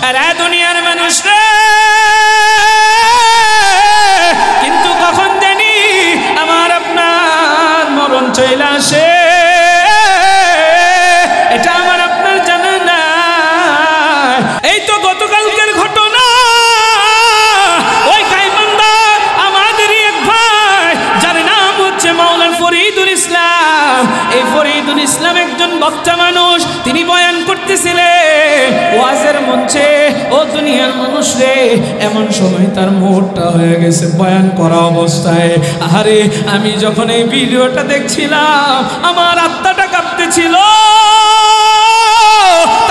আরে দুনিয়ার মানুষ রে, কিন্তু কখন জানি আমার আপনার মরণ চলে আসে, এটা আমার আপনার জানা না। এই তো গতকালকের ঘটনা, ওই গাইবান্ধা আমাদেরই এক ভাই, যার নাম হচ্ছে মাওলানা ফরিদুল ইসলাম। এই ফরিদুল ইসলাম একজন বক্তা মানুষ, তিনি বয়ান করতেছিলেন ওয়াজের মঞ্চে। ও দুনিয়ার মানুষ রে, এমন সময় তার মুডটা হয়ে গেছে বয়ান করা অবস্থায়। আরে আমি যখন এই ভিডিওটা দেখছিলাম, আমার আত্মাটা কাঁপতেছিল।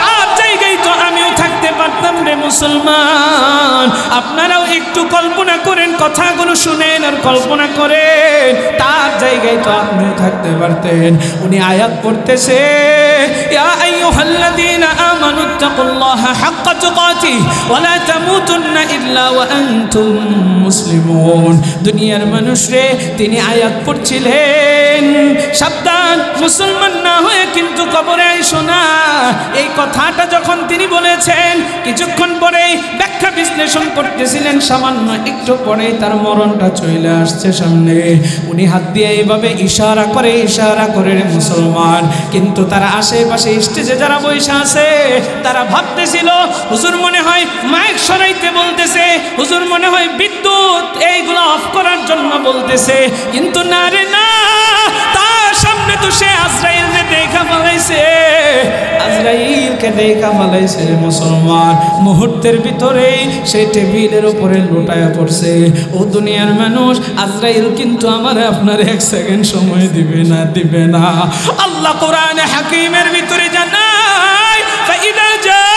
তার জায়গায় তো আমিও থাকতে পারতাম রে মুসলমান। আপনারাও একটু কল্পনা করেন, কথাগুলো শুনেন আর কল্পনা করেন, তার জায়গায় তো আপনিও থাকতে পারতেন। উনি আয়াত পড়তেছে, ইয়া আইয়ুহাল্লাযীনা আমানুত্তাকুল্লাহা হাক্কা তুকাতিহি ওয়া লা তামুতুন্না ইল্লা ওয়া আনতুম মুসলিমুন। দুনিয়ার মানুষ রে, তিনি আয়াত পড়ছিলেন, সাবধান মুসলমান না হয়ে কিন্তু কবরে আইসো না। এই কথাটা যখন তিনি বলেছেন, কিছুক্ষণ পরেই ব্যাখ্যা বিশ্লেষণ করতেছিলেন, সামান্য একটু পরেই তার মরণটা চলে আসছে সামনে। উনি হাত দিয়ে এইভাবে ইশারা করে রে মুসলমান। কিন্তু তারা আশেপাশে স্টেজে যারা বসে আছে, তারা ভাবতেছিল হুজুর মনে হয় মাইক সরাইতে বলতেছে, হুজুর মনে হয় বিদ্যুৎ এইগুলো অফ করার জন্য বলতেছে। কিন্তু না রে না, তার সামনে তো সে আজরাইলকে দেখা ফেলাইছে, আজরাইলকে দেখা ফেলাইছে মুসলমান। মুহূর্তের ভিতরেই সে টেবিলের উপরে লুটায়া পড়ছে। ও দুনিয়ার মানুষ, আজরাইল কিন্তু আমার আপনার এক সেকেন্ড সময় দিবে না। আল্লাহ কোরআনে হাকিমের ভিতরে জানায়, ফাইদা জাআ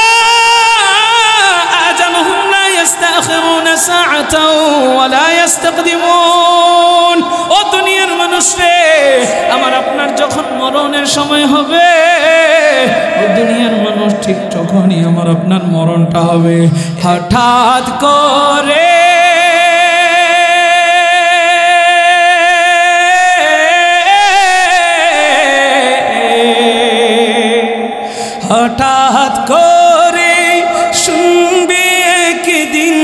আজালুহুম লা ইস্তাখিরুনা সাআতাও ওয়া লা ইস্তাকদিমুন। ও দুনিয়ার মানুষ রে, আমার আপনার যখন মরণের সময় হবে, ও দুনিয়ার মানুষ ঠিক তখনই আমার আপনার মরণটা হবে। হঠাৎ করে শুনবি একদিন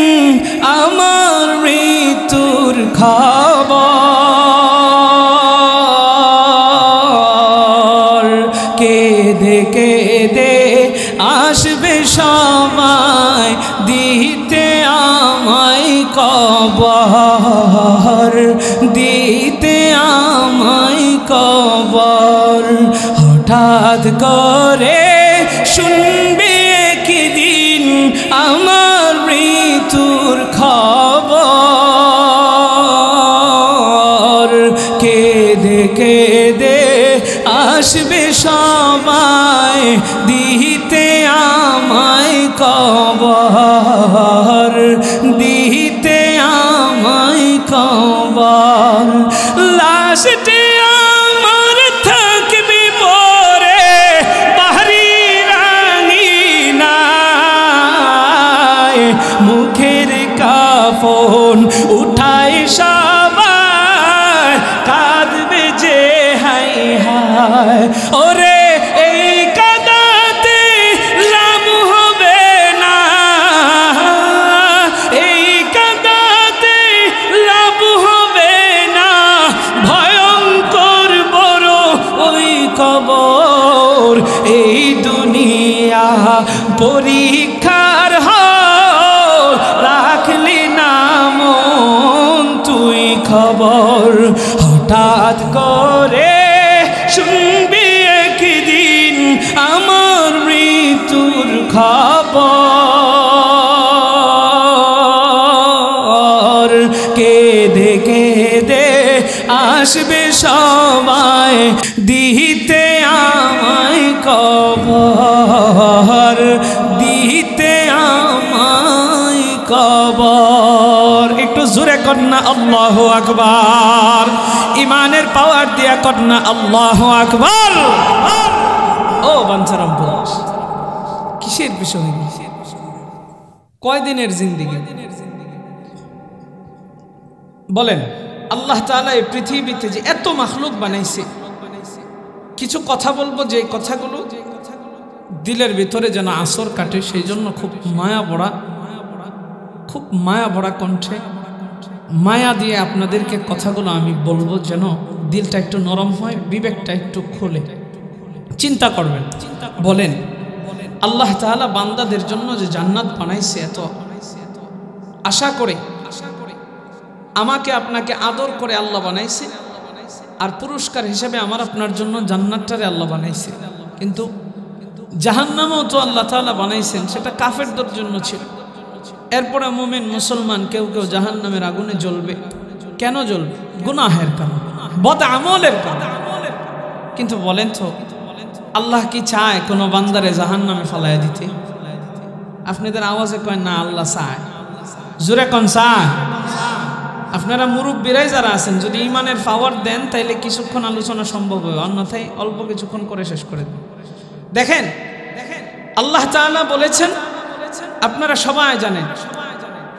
আমার মৃত্যুর খবর। কেঁদে আসবে সময় দিতে আমায় কবর, দিতে আমায় কবর। হঠাৎ করে শুনবে একদিন আমার মৃত্যুর খবর। কেঁদে আসবে সময় দিতে আমায় কবর, দিতে আমায় কবর। লাশটি আমার থাকবে পরে বাহারি রাঙিনায়, মুখের কাফন উঠাই সবাই কাঁদবে যে হায় হায়। ওরে এই কাঁদাতে লাভ হবে না, এই কাঁদাতে লাভ হবে না। ভয়ঙ্কর বড় ওই কবর, এই দুনিয়া পরীক্ষার হল, রাখলি না মন তুই খবর। হঠাৎ করে শুনবি একদিন আমার মৃত্যুর খবর। কেঁদে আসবে সবাই দিতে আমায় কবর, দিতে আমায় কবর। একটু জোরে কন্যা আল্লাহু আকবার, ইমানের পাওয়ার দিয়া কন্যা আল্লাহু আকবার। ও বাঞ্ছারাম পুরুষ, কিসের বিষয়, কয়দিনের জিন্দেগি বলেন? আল্লাহ তাআলা এই পৃথিবীতে যে এত মাখলুক বানাইছে, কিছু কথা বলবো যে কথাগুলো দিলের ভিতরে যেন আসর কাটে, সেই জন্য খুব মায়া ভরা কণ্ঠে মায়া দিয়ে আপনাদেরকে কথাগুলো আমি বলবো, যেন দিলটা একটু নরম হয়, বিবেকটা একটু খোলে। চিন্তা করবেন, বলেন আল্লাহ তাআলা বান্দাদের জন্য যে জান্নাত বানাইছে, এত আশা করে আমাকে আপনাকে আদর করে আল্লাহ বানাইছে, আর পুরস্কার হিসেবে আমার আপনার জন্য জান্নাতটারে আল্লাহ বানাইছে। কিন্তু জাহান্নামও তো আল্লাহ তাআলা বানাইছেন, সেটা কাফেরদের জন্য ছিল। এরপরে মুমিন মুসলমান কেউ কেউ জাহান্নামের আগুনে জ্বলবে। কেন জ্বলবে? গুনাহের কারণে, বদ আমলের কারণে। কিন্তু বলেন তো, আল্লাহ কি চায় কোনো বান্দারে জাহান্নামে ফালাইয়া দিতে? আপনাদের আওয়াজে কয় না, আল্লাহ চায়। জোরে কোন চায়? আপনারা মুরব্বীরাই যারা আছেন, যদি ইমানের পাওয়ার দেন তাইলে কিছুক্ষণ আলোচনা সম্ভব হবে, অন্যথায় অল্প কিছুক্ষণ করে শেষ করে দেন। দেখেন আল্লাহ তাআলা বলেছেন, আপনারা সবাই জানেন,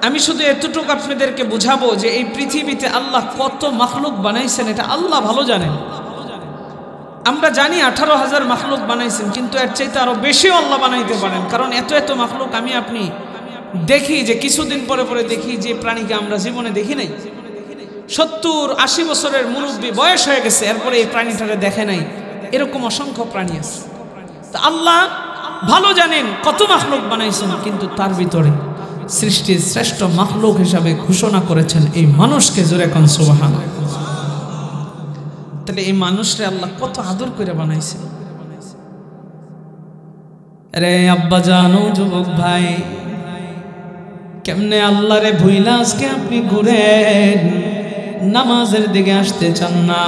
আমি শুধু এতটুকু আপনাদেরকে বুঝাবো যে এই পৃথিবীতে আল্লাহ কত মাখলুক বানাইছেন, এটা আল্লাহ ভালো জানেন। আমরা জানি 18,000 মাখলুক বানাইছেন, কিন্তু এর চাইতে আরো বেশিও আল্লাহ বানাইতে পারেন। কারণ এত মাখলুক আমি আপনি দেখি, যে কিছুদিন পরে পরে দেখি যে প্রাণীকে আমরা জীবনে দেখি নাই। 70-80 বছরের মুরব্বী বয়স হয়ে গেছে, এরপরে এই প্রাণীটারে দেখে নাই। এরকম অসংখ্য প্রাণী আছে। তা আল্লাহ ভালো জানেন কত মাখলুক বানাইছেন, কিন্তু তার ভিতরে সৃষ্টির শ্রেষ্ঠ মাখলুক হিসাবে ঘোষণা করেছেন এই মানুষকে। জোরে কোন সুবহানাল্লাহ। তাহলে এই মানুষরে আল্লাহ কত আদর করে বানাইছে। রে আব্বা জানো, যুবক ভাই, কেমনে আল্লাহরে ভুইলা আজকে আপনি ঘুরেন, নামাজের দিকে আসতে চান না,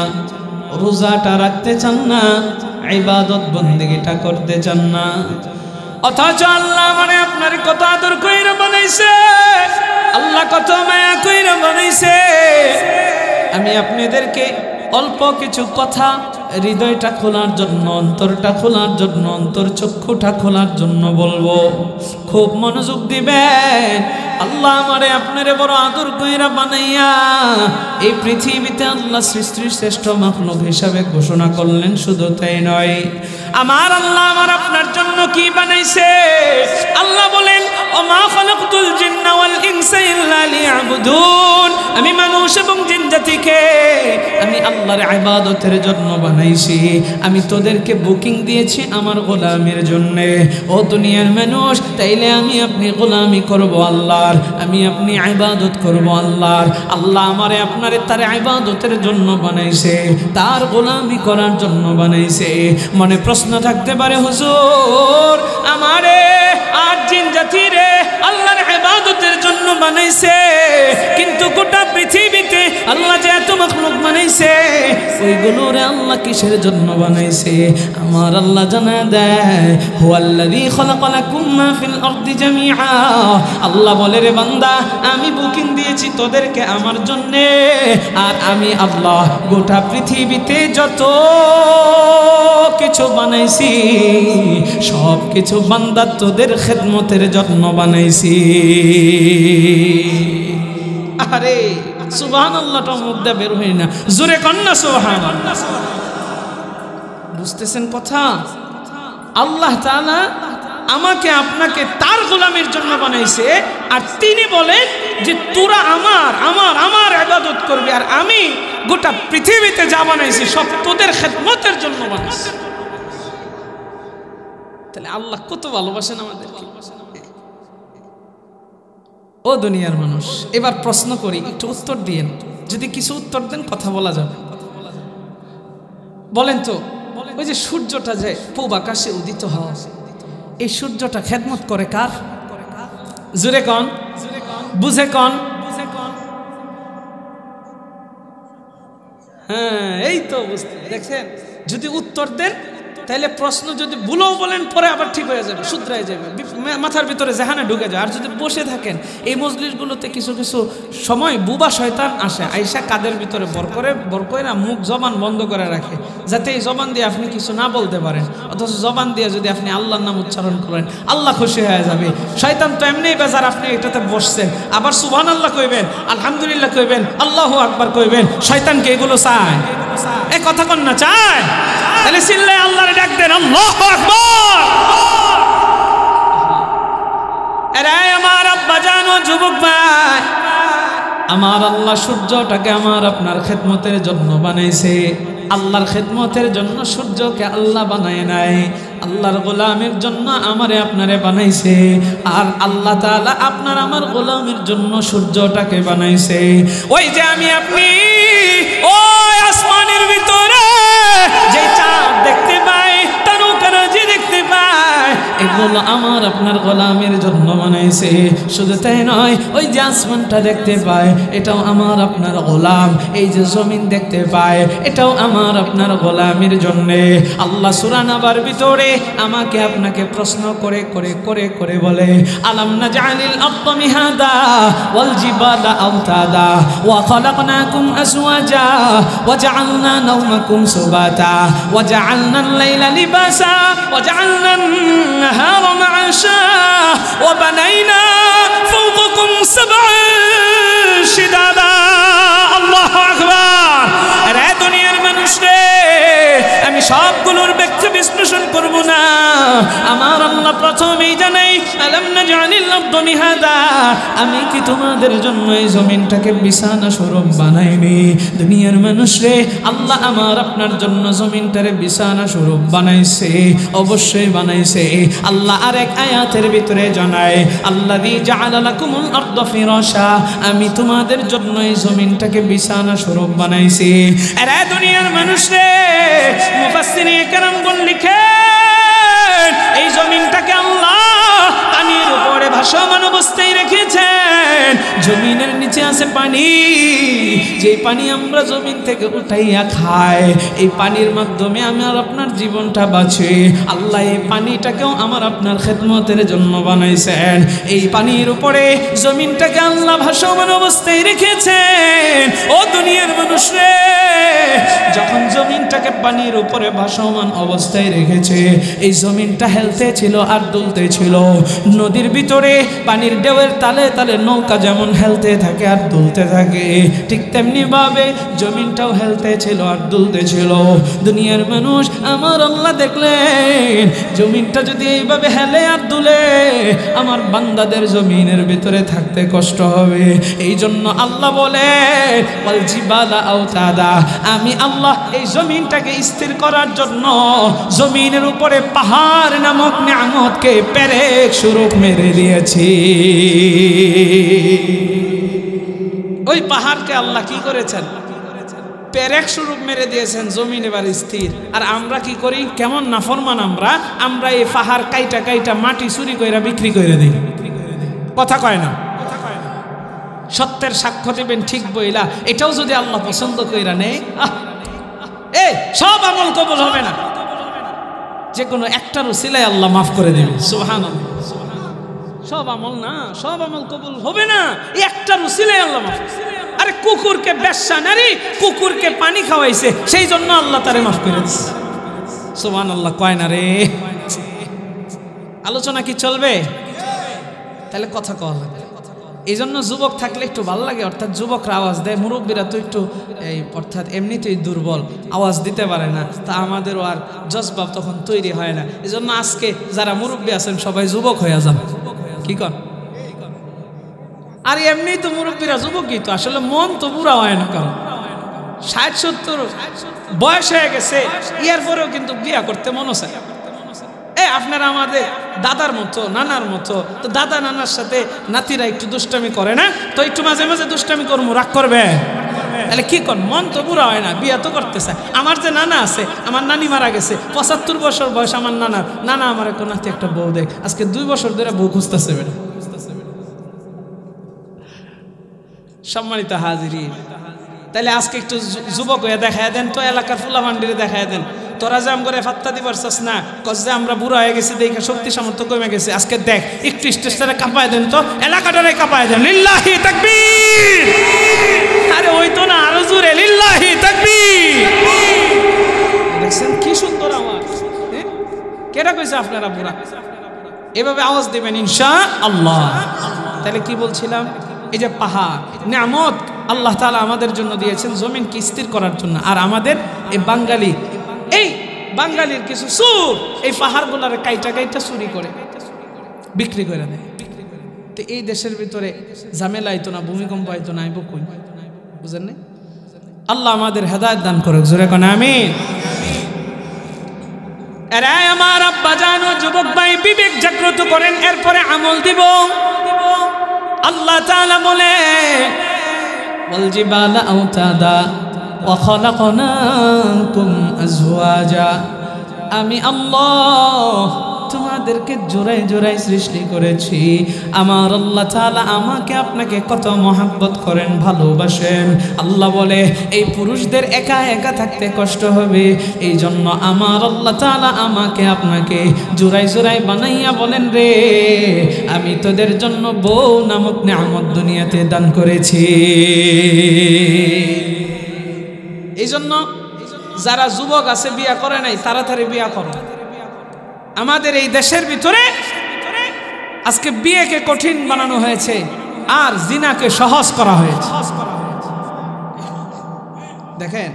রোজাটা রাখতে চান না, ইবাদত বন্দেগিটা করতে চান না, অথচ আল্লাহ মানে আপনার কত আদর কইরা বানাইছে, আল্লাহ কত মায়া কইরা বানাইছে। আমি আপনাদেরকে অল্প কিছু কথা হৃদয়টা খোলার জন্য, অন্তরটা খোলার জন্য, অন্তর চক্ষুটা খোলার জন্য বলবো। খুব মনোযোগ দিবেন। আল্লাহ আমারে আপনারে বড় আদর কইরা বানাইয়া এই পৃথিবীতে আল্লাহ সৃষ্টির শ্রেষ্ঠ মাখলুক হিসাবে ঘোষণা করলেন। শুধু তাই নয়, আমার আল্লাহ আমার আপনার জন্য কি বানাইছে? আল্লাহ বলেন, ওমা খালাকতুল জিন্না ওয়াল ইনসা ইল্লা লিয়াবুদুন। আমি মানুষ এবং জিন জাতিকে আমি আল্লাহর ইবাদতের জন্য বানাইছি। আমি তোদেরকে বুকিং দিয়েছি আমার গোলামের জন্য। ও দুনিয়ার মানুষ, তাইলে আমি আপনি গোলামি করব আল্লাহর, আমি আপনি ইবাদত করব আল্লাহর। আল্লাহ আমারে আপনারে তার ইবাদতের জন্য বানাইছে, তার গোলামি করার জন্য বানাইছে। মনে প্রশ্ন থাকতে পারে, হুজুর আমারে আর জিন জাতিরে আল্লাহর ইবাদতের জন্য বানাইছে, কিন্তু গোটা পৃথিবীতে আল্লাহ যে এত মাখলুক বানাইছে, ওইগুলোরে আল্লাহ কিসের জন্য বানাইছে? আমার আল্লাহ জানা দেয়, হুয়াল্লাযী খালাকা লাকুম মা ফিল আরদি জামিআ। আল্লাহ বলে, রে বান্দা, আমি বুকিং দিয়েছি তোদেরকে আমার জন্য, আর আমি আল্লাহ গোটা পৃথিবীতে যত কিছু বানাইছি সব কিছু বান্দা তোদের খেদমতের জন্য বানাইছি। আরে সুবহানাল্লাহটা মুখ দিয়ে বের হয় না, জোরে কন্না সুবহানাল্লাহ। বুঝতেছেন কথা? আল্লাহ তাআলা আমাকে আপনাকে তার গোলামের জন্য বানাইছে, আর তিনি বলেন যে তোরা আমার ইবাদত করবি, আর আমি গোটা পৃথিবীতে যা বানাইছি সব তোদের খেদমতের জন্য বানাইছি। তাহলে আল্লাহ কত ভালোবাসেন আমাদেরকে। ও দুনিয়ার মানুষ, এবার প্রশ্ন করি, একটু উত্তর দিয়েন। যদি কিছু উত্তর দেন কথা বলা যাবে। বলেন তো, ওই যে সূর্যটা যে পূব আকাশে উদিত হয়, এই সূর্যটা খেদমত করে কার? জোরে কন, বুঝে কন। হ্যাঁ, এই তো বুঝতে দেখছেন। যদি উত্তর দেন তাহলে প্রশ্ন যদি ভুলও বলেন পরে আবার ঠিক হয়ে যাবে, শুধরাই যাবে, মাথার ভিতরে জাহানে ঢুকে যায়। আর যদি বসে থাকেন এই মজলিসগুলোতে, কিছু কিছু সময় বুবা শয়তান আসে, আইসা কাদের ভিতরে বর করে না মুখ জবান বন্ধ করে রাখে, যাতে এই জবান দিয়ে আপনি কিছু না বলতে পারেন। অথচ জবান দিয়ে যদি আপনি আল্লাহর নাম উচ্চারণ করেন, আল্লাহ খুশি হয়ে যাবে। শয়তান তো এমনিই বেজার, আপনি এটাতে বসছেন, আবার সুবহানাল্লাহ কইবেন, আলহামদুলিল্লাহ কইবেন, আল্লাহু আকবার কইবেন। শয়তানকে এগুলো চায়? এ কথা কন না, চায়? তাহলে চিল্লায় আল্লাহর ডাক দেন, আল্লাহু আকবার। আরে আমার আব্বা জানো, যুবক ভাই, আমার আল্লাহ সূর্যটাকে আমার আপনার খেদমতের জন্য বানাইছে। আল্লাহর খেদমতের জন্য সূর্যকে আল্লাহ বানায় নাই, আল্লাহর গোলামের জন্য আমারে আপনারে বানাইছে। আর আল্লাহ তাআলা আপনার আমার গোলামের জন্য সূর্যটাকে বানাইছে। ওই যে আমি আপনি ওই আসমানের ভিতরে যে চাঁদ দেখতে পাই, তারকারাজি দেখতে পাই, এগুলো আমার আপনার গোলামের জন্য বানাইছে। শুধু তাই নয়, ওই যে আসমানটা দেখতে পাই, এটাও আমার আপনার গোলাম। এই যে জমিন দেখতে পাই, এটাও আমার আপনার গোলামের জন্য। আল্লাহ সূরা নাবার ভিতরে আমাকে আপনাকে প্রশ্ন করে করে করে করে বলে, আলাম নাজআলিল আরদা মিহাদা ওয়াল জিবালা আওতাদা ওয়া খালাকনাকুম আজওয়াজা ওয়া জাআলনা নাওমাকুম সুবাতা ওয়া জাআলনা আল-লাইলা লিবাসা ওয়া জাআলনা আন-নাহারা মা'আশা ওয়া বানাইনা ফাওকাকুম সাব'আন শিদাদা। আল্লাহু আকবার। আরে দুনিয়ার মানুষ রে, আমি সবগুলোর ব্যাখ্যা বিশ্লেষণ করব না। আমার আল্লাহ প্রথমেই জানাই, আলাম নাজআলিল আরদা মিহাদা, আমি কি তোমাদের জন্য এই জমিনটাকে বিছানা স্বরূপ বানাইনি? দুনিয়ার মানুষ রে, আল্লাহ আমার আপনার জন্য জমিনটারে বিছানা স্বরূপ বানাইছে, অবশ্যই বানাইছে। আল্লাহ আরেক আয়াতের ভিতরে জানায়, আল্লাযী জাআলা লাকুমুল আরদা ফিরাশা, আমি তোমাদের জন্য এই জমিনটাকে বিছানা স্বরূপ বানাইছি। আরে দুনিয়ার মানুষ রে, মুফাসসিরিন কেরামগণ লিখেন, এই জমিনটাকে আল্লাহ পানির উপরে ভাসমান অবস্থায় রেখেছেন। জমিনের নিচে আছে পানি, যে পানি আমরা জমিন থেকে উঠাইয়া খাই, এই পানির মাধ্যমে আমার আপনার জীবনটা বাঁচে। আল্লাহ এই পানিটাকেও আমার আপনার খেদমতের জন্য বানাইছেন। এই পানির উপরে জমিনটাকে আল্লাহ ভাসমান অবস্থায় রেখেছেন। ও দুনিয়ার মানুষ রে, যখন জমিনটাকে পানির উপরে ভাসমান অবস্থায় রেখেছে, এই জমিনটা হেলতে ছিল আর দুলতে ছিল। নদীর ভিতরে পানির ঢেউয়ের তালে তালে নৌকা যেমন হেলতে থাকে আর দুলতে থাকে, ঠিক তেমনি ভাবে জমিনটাও হেলতে ছিল আর দুলতে ছিল। দুনিয়ার মানুষ, আমার আল্লাহ দেখলেন জমিনটা যদি এইভাবে হেলে আর দুলে, আমার বান্দাদের জমিনের ভিতরে থাকতে কষ্ট হবে। এই জন্য আল্লাহ বলে, ওয়াল জিবালা আওতাদা, আমি আল্লাহ এই জমিনটাকে স্থির করার জন্য জমিনের উপরে পাহাড় নামক নিয়ামতকে পেরেক স্বরূপ মেরে দিয়েছি। ওই পাহাড়কে আল্লাহ কি করেছেন? পেরেক স্বরূপ মেরে দিয়েছেন, জমিন এবার স্থির। আর আমরা কি করি? কেমন নাফরমান আমরা এই পাহাড় কাইটা কাইটা মাটি চুরি কইরা বিক্রি করে দিই। কথা কয় না? সত্যের সাক্ষ্য দেবেন ঠিক বইলা, এটাও যদি আল্লাহ পছন্দ কইরা নেই, সব আমল কবুল হবে না। যে কোনো একটার উসিলায় আল্লাহ মাফ করে দেবে। সুবহানাল্লাহ। সব আমল না, সব আমল কবুল হবে না, একটার উসিলায় আল্লাহ মাফ। আরে কুকুরকে বেশ্যা নারী কুকুরকে পানি খাওয়াইছে, সেই জন্য আল্লাহ তারে মাফ করে দিচ্ছে। সুবহানাল্লাহ কয় না রে? আলোচনা কি চলবে? তাহলে কথা কওয়া লাগবে। এই জন্য যুবক থাকলে একটু ভালো লাগে, অর্থাৎ যুবকরা আওয়াজ দেয়, মুরব্বীরা তো একটু অর্থাৎ এমনিতেই দুর্বল, আওয়াজ দিতে পারে না, তা আমাদেরও আর জজবা তখন তৈরি হয় না। এই জন্য আজকে যারা মুরব্বী আছেন সবাই যুবক হয়ে যান। কি কর? আর এমনি তো মুরব্বীরা যুবকই তো, আসলে মন তো বুড়া হয় না, কারণ 60-70 বয়স হয়ে গেছে, ইয়ার পরেও কিন্তু বিয়া করতে মন চায়। আপনারা আমাদের দাদার মতো, নানার মতো, তো দাদা নানার সাথে নাতিরা একটু দুষ্টামি করে না, তো একটু মাঝে মাঝে দুষ্টামি করবো, রাগ করবে? তাহলে কি কর? মন তো বুড়া হয় না, বিয়া তো করতে চায়। আমার যে নানা আছে, আমার নানি মারা গেছে, 75 বছর বয়স আমার নানার। নানা আমার এক নাতি একটা বউ দেখ, আজকে 2 বছর ধরে বউ খুঁজতেছে। বেটা সম্মানিত হাজিরিন, তাহলে আজকে একটু যুবক হয়ে দেখায় দেন তো, এলাকার ফুলা মান্ডিরে দেখায় দেন। তোরা যে আমরা ফাত্তা দিবার চাস না, কস যে আমরা বুড়া হয়ে গেছি, দেখে শক্তি সামর্থ্য কমে গেছে। আজকে দেখ, একটু স্টেজটারে কাঁপায় দেন তো, এলাকাটারে কাঁপায় দেন। লিল্লাহি তাকবীর! আরে ওই তো না, আরো জোরে লিল্লাহি তাকবীর! দেখছেন কি সুন্দর আওয়াজ? কেডা কইছে আপনারা বুড়া? এভাবে আওয়াজ দিবেন ইনশাআল্লাহ। তাহলে কি বলছিলাম? এই যে পাহাড় নিয়ামত আল্লাহ তাআলা আমাদের জন্য দিয়েছেন জমিনকে স্থির করার জন্য। আর আমাদের এই বাঙালি এই বাঙালির কিছু চোর এই পাহাড়গুলারে কাইটা কাইটা চুরি করে বিক্রি করে দেয়। তো এই দেশের ভিতরে ঝামেলা আইতো না, ভূমিকম্প আইতো না, আইব কই? বুঝেন না? আল্লাহ আমাদের হেদায়েত দান করুক, জোরে কোন আমিন। এরা আমার আব্বা জানো, যুবক ভাই বিবেক জাগ্রত করেন, এরপরে আমল দিব। আল্লাহ তাআলা বলে ওয়াল জিবালা আওতাদা ওয়া খালাকনাকুম আজওয়াজা, আমি আল্লাহ তোমাদেরকে জোড়ায় জোড়ায় সৃষ্টি করেছি। আমার আল্লাহ তাআলা আমাকে আপনাকে কত মহব্বত করেন, ভালোবাসেন। আল্লাহ বলে এই পুরুষদের একা একা থাকতে কষ্ট হবে, এই জন্য আমার আল্লাহ তাআলা আমাকে আপনাকে জোড়ায় জোড়ায় বানাইয়া বলেন রে আমি তোদের জন্য বউ নামক নিয়ামত দুনিয়াতে দান করেছি। এই জন্য যারা যুবক আছে বিয়া করে নাই, তাড়াতাড়ি বিয়া করো। আমাদের এই দেশের ভিতরে আজকে বিয়েকে কঠিন বানানো হয়েছে আর জিনাকে সহজ করা হয়েছে। দেখেন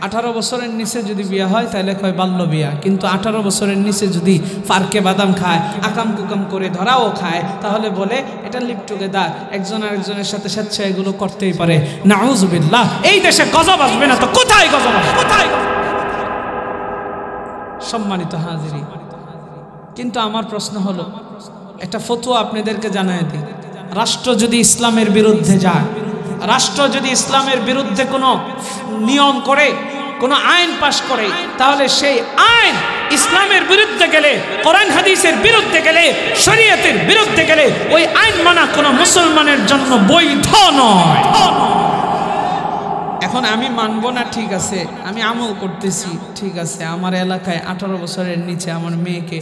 18 বছরের নিচে যদি বিয়ে হয় তাহলে কয় বাল্য বিয়া, কিন্তু 18 বছরের নিচে যদি পার্কে বাদাম খায়, আকাম কুকাম করে ধরাও খায়, তাহলে বলে এটা লিভ টুগেদার, একজন আরেকজনের সাথে স্বেচ্ছা এগুলো করতেই পারে। নাউজুবিল্লাহ। এই দেশে গজব আসবে না তো কোথায় গজব আসবে? কোথায়? সম্মানিত হাজিরি, কিন্তু আমার প্রশ্ন হলো, একটা ফতোয়া আপনাদেরকে জানাই দিই, রাষ্ট্র যদি ইসলামের বিরুদ্ধে যায়, রাষ্ট্র যদি ইসলামের বিরুদ্ধে কোনো নিয়ম করে, কোনো আইন পাশ করে, তাহলে সেই আইন ইসলামের বিরুদ্ধে গেলে, কোরআন হাদিসের বিরুদ্ধে গেলে, শরীয়তের বিরুদ্ধে গেলে ওই আইন মানা কোনো মুসলমানের জন্য বৈধ নয়। এখন আমি মানব না, ঠিক আছে, আমি আমল করতেছি, ঠিক আছে, আমার এলাকায় 18 বছরের নিচে আমার মেয়েকে,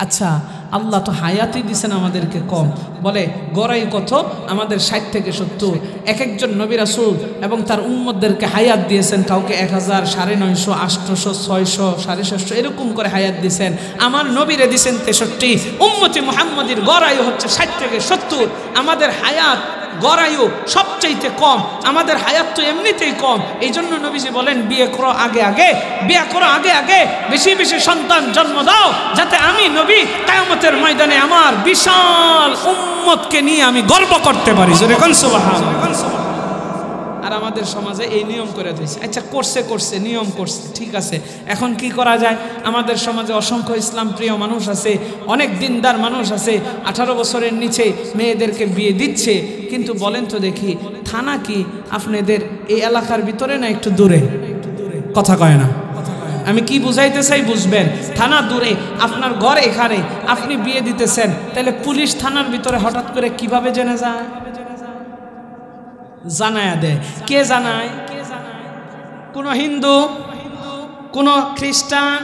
আচ্ছা আল্লাহ তো হায়াতই দিয়েছেন আমাদেরকে কম, বলে গড়াই কত আমাদের 60 থেকে 70, এক একজন নবী রাসূল এবং তার উম্মতদেরকে হায়াত দিয়েছেন, কাউকে 1000, 950, 800, 600, 650 এরকম করে হায়াত দিয়েছেন। আমার নবীরে দিয়েছেন 63, উম্মতি মুহাম্মদীর গড়াই হচ্ছে 60 থেকে 70। আমাদের হায়াত গড়াইও সবচাইতে কম, আমাদের হায়াত তো এমনিতেই কম। এই জন্য নবীজি বলেন বিয়ে করো আগে আগে, বিয়ে করো আগে আগে, বেশি বেশি সন্তান জন্ম দাও, যাতে আমি নবী কিয়ামতের ময়দানে আমার বিশাল উম্মতকে নিয়ে আমি গর্ব করতে পারি। জোরে কোন সুবহানাল্লাহ। আর আমাদের সমাজে এই নিয়ম করে দিয়েছে। আচ্ছা করছে নিয়ম করছে, ঠিক আছে, এখন কি করা যায়? আমাদের সমাজে অসংখ্য ইসলাম প্রিয় মানুষ আছে, অনেক দিনদার মানুষ আছে, 18 বছরের নিচে মেয়েদেরকে বিয়ে দিচ্ছে। কিন্তু বলেন তো দেখি, থানা কি আপনাদের এই এলাকার ভিতরে না একটু দূরে? কথা কয় না। আমি কি বুঝাইতে চাই বুঝবেন। থানা দূরে, আপনার ঘর এখানে, আপনি বিয়ে দিতেছেন, তাহলে পুলিশ থানার ভিতরে হঠাৎ করে কিভাবে জেনে যায়? জানায়া দেয়। কে জানায়? কোন হিন্দু, কোন খ্রিস্টান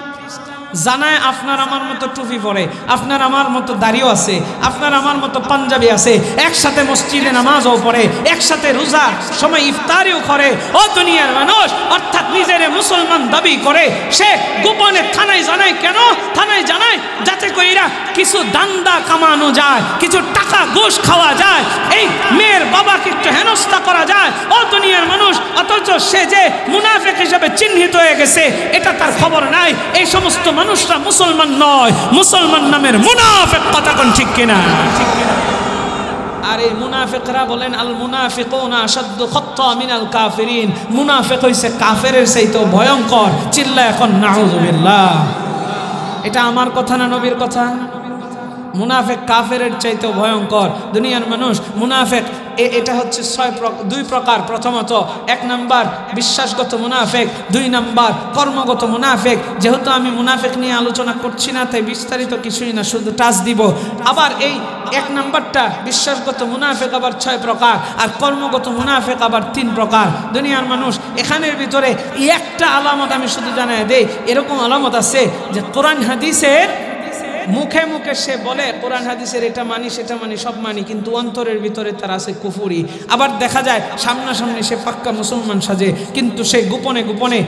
জানায় আপনার আমার মতো টুপি পরে, আপনার আমার মতো দাড়িও আছে, আপনার আমার মতো পাঞ্জাবি আছে, একসাথে মসজিদে নামাজও পড়ে, একসাথে রোজা সময় ইফতারিও করে। ও দুনিয়ার মানুষ, অর্থাৎ নিজের মুসলমান দাবি করে, সে গোপনে থানায় জানায়। কেন থানায় জানায়? যাতে কইরা কিছু দান্দা কামানো যায়, কিছু টাকা ঘুষ খাওয়া যায়, এই মেয়ের বাবাকে একটু হেনস্থা করা যায়। ও দুনিয়ার মানুষ, অথচ সে যে মুনাফিক হিসেবে চিহ্নিত হয়ে গেছে এটা তার খবর নাই। এই সমস্ত মানুষরা মুসলমান নয়, মুসলমান নামের মুনাফিক। কথা কোন ঠিক কিনা? আর এই মুনাফিকরা বলেন আল মুনাফিকুনা আশাদ্দু খাত্তা মিনাল কাফিরিন, মুনাফিক হইছে কাফেরের চাইতেও ভয়ঙ্কর। চিল্লায় এখন নাউযুবিল্লাহ। এটা আমার কথা না নবীর কথা? মুনাফিক কাফেরের চাইতেও ভয়ঙ্কর। দুনিয়ার মানুষ মুনাফিক এটা হচ্ছে 2 প্রকার। প্রথমত 1 নাম্বার বিশ্বাসগত মুনাফিক, 2 নাম্বার কর্মগত মুনাফিক। যেহেতু আমি মুনাফিক নিয়ে আলোচনা করছি না, তাই বিস্তারিত কিছুই না, শুধু টাচ দিব। আবার এই 1 নাম্বারটা বিশ্বাসগত মুনাফিক আবার 6 প্রকার, আর কর্মগত মুনাফিক আবার 3 প্রকার। দুনিয়ার মানুষ এখানের ভিতরে একটা আলামত আমি শুধু জানাই দেই, এরকম আলামত আছে যে কোরআন হাদিসের মুখে মুখে সে বলে কোরআন হাদিসের এটা মানি সেটা মানি সব মানি, কিন্তু অন্তরের ভিতরে তার আছে কুফরি। আবার দেখা যায় সামনাসামনি সে পাক্কা মুসলমান সাজে, কিন্তু সে গোপনে গোপনে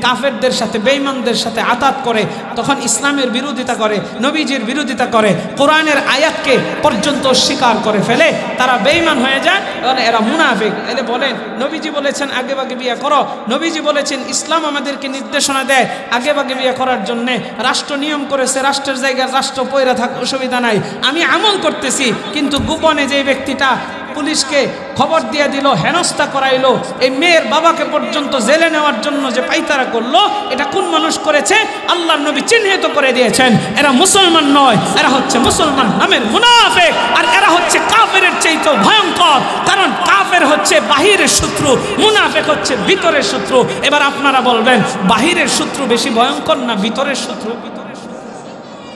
কাফেরদের সাথে বেঈমানদের সাথে আতাত করে, তখন ইসলামের বিরোধিতা করে, নবীজির বিরোধিতা করে, কোরআনের আয়াতকে পর্যন্ত অস্বীকার করে ফেলে। তারা বেঈমান হয়ে যায়, এরা মুনাফিক। এলে বলেন নবীজি বলেছেন আগে ভাগে বিয়ে করো, নবীজি বলেছেন ইসলাম আমাদেরকে নির্দেশনা দেয় আগে ভাগে বিয়ে করার জন্যে, রাষ্ট্র নিয়ম করেছে রাষ্ট্রের জায়গায় রাষ্ট্র পয়রা থাক, অসুবিধা নাই, আমি আমল করতেছি। কিন্তু গোপনে যে ব্যক্তিটা পুলিশকে খবর দিয়ে দিল, হেনস্থা করাইলো, এই মেয়ের বাবাকে পর্যন্ত জেলে নেওয়ার জন্য যে পাইতারা করলো, এটা কোন মানুষ করেছে? আল্লাহর নবী চিহ্নিত করে দিয়েছেন এরা মুসলমান নয়, এরা হচ্ছে মুসলমান নামের মুনাফিক। আর এরা হচ্ছে কাফেরের চাইতেও ভয়ঙ্কর, কারণ কাফের হচ্ছে বাহিরের শত্রু, মুনাফিক হচ্ছে ভিতরের শত্রু। এবার আপনারা বলবেন বাহিরের শত্রু বেশি ভয়ঙ্কর না ভিতরের শত্রু?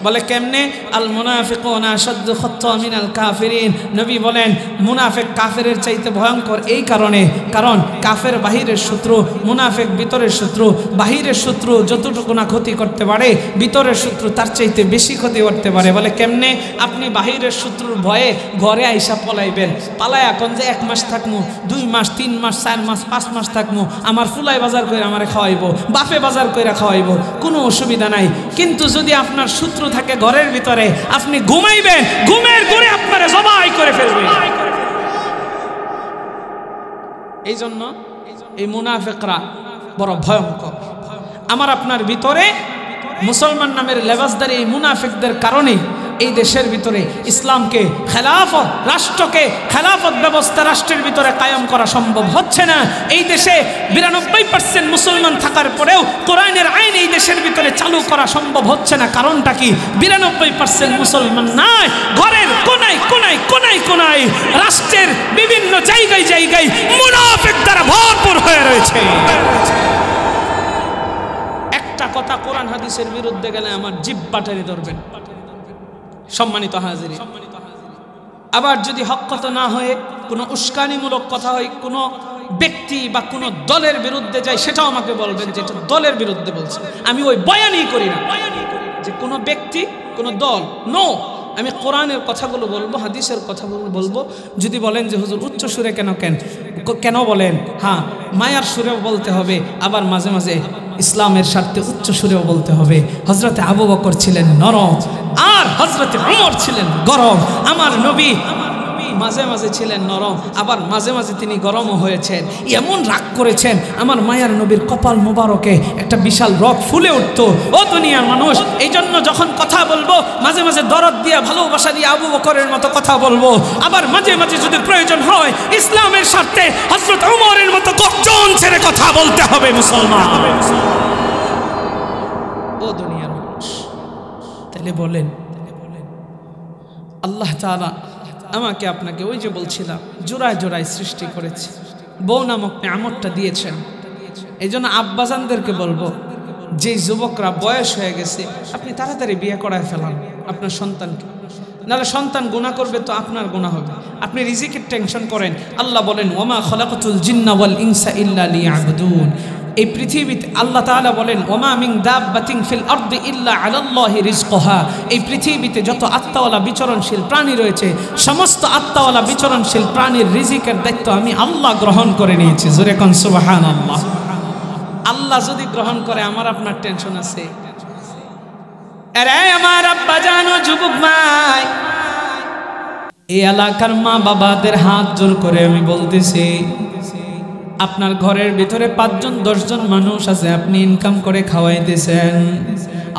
বলে কেমনে? আল মুনাফিকুনা আশাদ্দু খাত্তা'আন মিনাল কাফিরিন। নবী বলেন মুনাফিক কাফেরের চাইতে ভয়ঙ্কর এই কারণে, কারণ কাফের বাহিরের শত্রু, মুনাফিক ভিতরের শত্রু। বাহিরের শত্রু যতটুকু না ক্ষতি করতে পারে, ভিতরের শত্রু তার চাইতে বেশি ক্ষতি করতে পারে। বলে কেমনে? আপনি বাহিরের শত্রুর ভয়ে ঘরে আইসা পলাইবেন, পালায় এখন যে 1 মাস থাকমু, 2 মাস, 3 মাস, 4 মাস, 5 মাস থাকমু, আমার ফুলাই বাজার করে আমারে খাওয়াইবো, বাফে বাজার করে খাওয়াইবো, কোনো অসুবিধা নাই। কিন্তু যদি আপনার শত্রু থাকে ঘরের ভিতরে, আপনি ঘুমাইবেন, ঘুমের ঘরে আপনারা জবাই করে ফেলবেন। এই জন্য এই মুনাফিকরা বড় ভয়ঙ্কর। আমার আপনার ভিতরে মুসলমান নামের লেবাসদারি এই মুনাফিকদের কারণে এই দেশের ভিতরে ইসলামকে, খেলাফত, রাষ্ট্রকে, খেলাফত ব্যবস্থা রাষ্ট্রের ভিতরে কায়েম করা সম্ভব হচ্ছে না। এই দেশে 92% মুসলমান থাকার পরেও কোরআনের আইন এই দেশের ভিতরে চালু করা সম্ভব হচ্ছে না। কারণটা কি? 92% মুসলমান নাই। ঘরের কোনায় কোনায় কোনায় কোনায়, রাষ্ট্রের বিভিন্ন জায়গায় জায়গায় মুনাফিক দ্বারা ভরপুর হয়ে রয়েছে। একটা কথা কোরআন হাদিসের বিরুদ্ধে গেলে আমার জিহ্বা টেনে ধরবেন, সম্মানিত হাজিরিন। আবার যদি হক কথা না হয়ে কোনো উস্কানিমূলক কথা হয়, কোনো ব্যক্তি বা কোনো দলের বিরুদ্ধে যায়, সেটাও আমাকে বলবেন যে এটা দলের বিরুদ্ধে বলছে। আমি ওই বয়ানই করি না যে কোনো ব্যক্তি, কোনো দল, নো। আমি কোরআনের কথাগুলো বলবো, হাদিসের কথাগুলো বলবো। যদি বলেন যে হুজুর উচ্চ সুরে কেন বলেন? হ্যাঁ, মায়ার সুরেও বলতে হবে, আবার মাঝে মাঝে ইসলামের স্বার্থে উচ্চ সুরেও বলতে হবে। হযরতে আবু বকর ছিলেন নরম, আর হযরতে ওমর ছিলেন গরম। আমার নবী মাঝে মাঝে ছিলেন নরম, আবার মাঝে মাঝে তিনি গরমও হয়েছেন। এমন রাগ করেছেন, আমার মায়ার নবীর কপাল মোবারকে একটা বিশাল রগ ফুলে উঠত। ও দুনিয়ার মানুষ, এই জন্য যখন কথা বলবো মাঝে মাঝে দরদ দিয়ে, ভালোবাসা দিয়ে আবু বকরের মতো কথা বলবো। আবার মাঝে মাঝে যদি প্রয়োজন হয় ইসলামের স্বার্থে হযরত ওমরের মতো গর্জন ছেড়ে কথা বলতে হবে মুসলমান। ও দুনিয়ার মানুষ, তাহলে বলেন আল্লাহ তাআলা আমাকে আপনাকে ওই যে বলছিলাম জোড়ায় জোড়ায় সৃষ্টি করেছে, বউ নামক নিয়ামতটা দিয়েছেন। এই জন্য আব্বাজানদেরকে বলবো, যে যুবকরা বয়স হয়ে গেছে, আপনি তাড়াতাড়ি বিয়ে করায় ফেলান আপনার সন্তানকে, নাহলে সন্তান গুনাহ করবে তো আপনার গুনাহ হবে। আপনি রিজিকের টেনশন করেন, আল্লাহ বলেন ওমা খলাকতুল জিন্না ওয়াল ইনসা ইল্লা লিয়াবুদুন। এই পৃথিবীতে আল্লাহ তাআলা বলেন ওমা মিন দাব্বাতিন ফিল আরদি ইল্লা আলাল্লাহি রিজকুহা। এই পৃথিবীতে যত আত্মাওয়ালা বিচরণশীল প্রাণী রয়েছে, সমস্ত আত্মাওয়ালা বিচরণশীল প্রাণীর রিজিকের দায়িত্ব আমি আল্লাহ গ্রহণ করে নিয়েছি। জোরে কোন সুবহানাল্লাহ। আল্লাহ যদি গ্রহণ করে, আমার আপনার টেনশন আছে? আরে আমার আব্বা জানো, যুবক ভাই, এই এলাকার মা বাবাদের হাত জোর করে আমি বলতেছি, আপনার ঘরের ভিতরে 5 জন 10 জন মানুষ আছে, আপনি ইনকাম করে খাওয়াইতেছেন।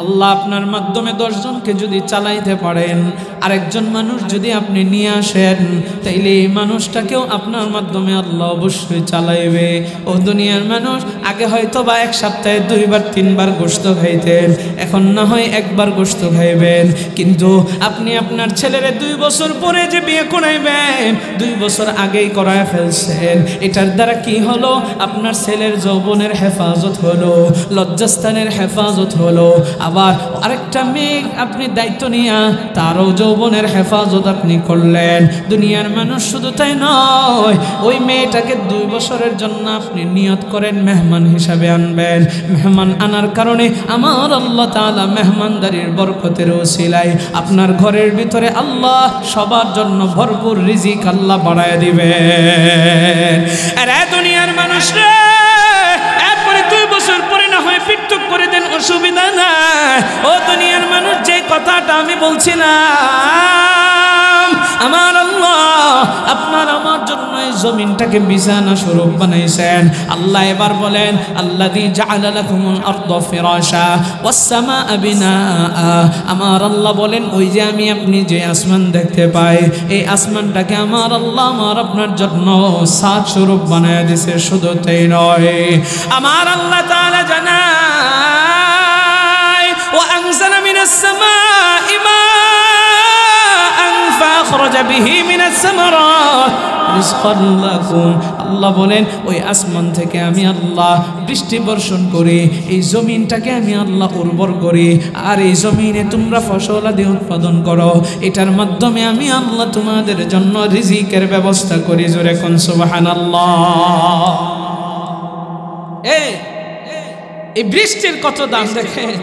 আল্লাহ আপনার মাধ্যমে 10 জনকে যদি চালাইতে পারেন, আরেকজন মানুষ যদি আপনি নিয়ে আসেন, তাইলে এই মানুষটাকেও আপনার মাধ্যমে আল্লাহ অবশ্যই চালাইবে। ও দুনিয়ার মানুষ, আগে হয়তো বা 1 সপ্তাহে 2 বার 3 বার গোশত খাইতেন, এখন না হয় 1 বার গোশত খাইবেন। কিন্তু আপনি আপনার ছেলেরে 2 বছর পরে যে বিয়ে করাইবেন, 2 বছর আগেই করায় ফেলছেন। এটার দ্বারা কি হলো? আপনার ছেলের যৌবনের হেফাজত হলো, লজ্জাস্থানের হেফাজত হলো। আবার আরেকটা মেয়ে আপনি দায়িত্ব নিয়া তারও যৌবনের হেফাজত আপনি করলেন। দুনিয়ার মানুষ শুধু তাই নয়, ওই মেয়েটাকে 2 বছরের জন্য আপনি নিয়ত করেন মেহমান হিসাবে আনবেন। মেহমান আনার কারণে আমার আল্লাহ তাআলা মেহমানদারির বরকতের ওসিলায় আপনার ঘরের ভিতরে আল্লাহ সবার জন্য ভরপুর রিজিক আল্লাহ বাড়ায় দিবেন। আরে দুনিয়ার মানুষ রে, এরপরে 2 বছর পরে না হয় পিটুক করে দেন, অসুবিধা নাই। ও দুনিয়ার মানুষ, যে কথাটা আমি বলছিলাম, আমার আল্লাহ আপনার আমার জন্য এই জমিনটাকে বিছানা স্বরূপ বানাইছেন। আল্লাহ এবার বলেন, আল্লাযী জাআলা লাকুমুল আরদা ফিরাশা ওয়াস সামাআ বিনাআ। আমার আল্লাহ বলেন, ওই যে আমি আপনি যে আসমান দেখতে পাই, এই আসমানটাকে আমার আল্লাহ আমার আপনার জন্য ছাদ স্বরূপ বানায় দিয়েছে। শুধু তাই নয়, আমার আল্লাহ তাআলা জানায়, ওয়া আনজালা মিনাস সামাঈ মাআন ফাখরাজা বিহি মিনাস সামারাত রিজকান লাকুম। আল্লাহ বলেন, ওই আসমান থেকে আমি আল্লাহ বৃষ্টি বর্ষণ করি, এই জমিনটাকে আমি আল্লাহ উর্বর করি, আর এই জমিনে তোমরা ফসল আদি উৎপাদন করো। এটার মাধ্যমে আমি আল্লাহ তোমাদের জন্য রিজিকের ব্যবস্থা করি। জোরে কোন সুবহানাল্লাহ। এই বৃষ্টির কত দাম দেখেন।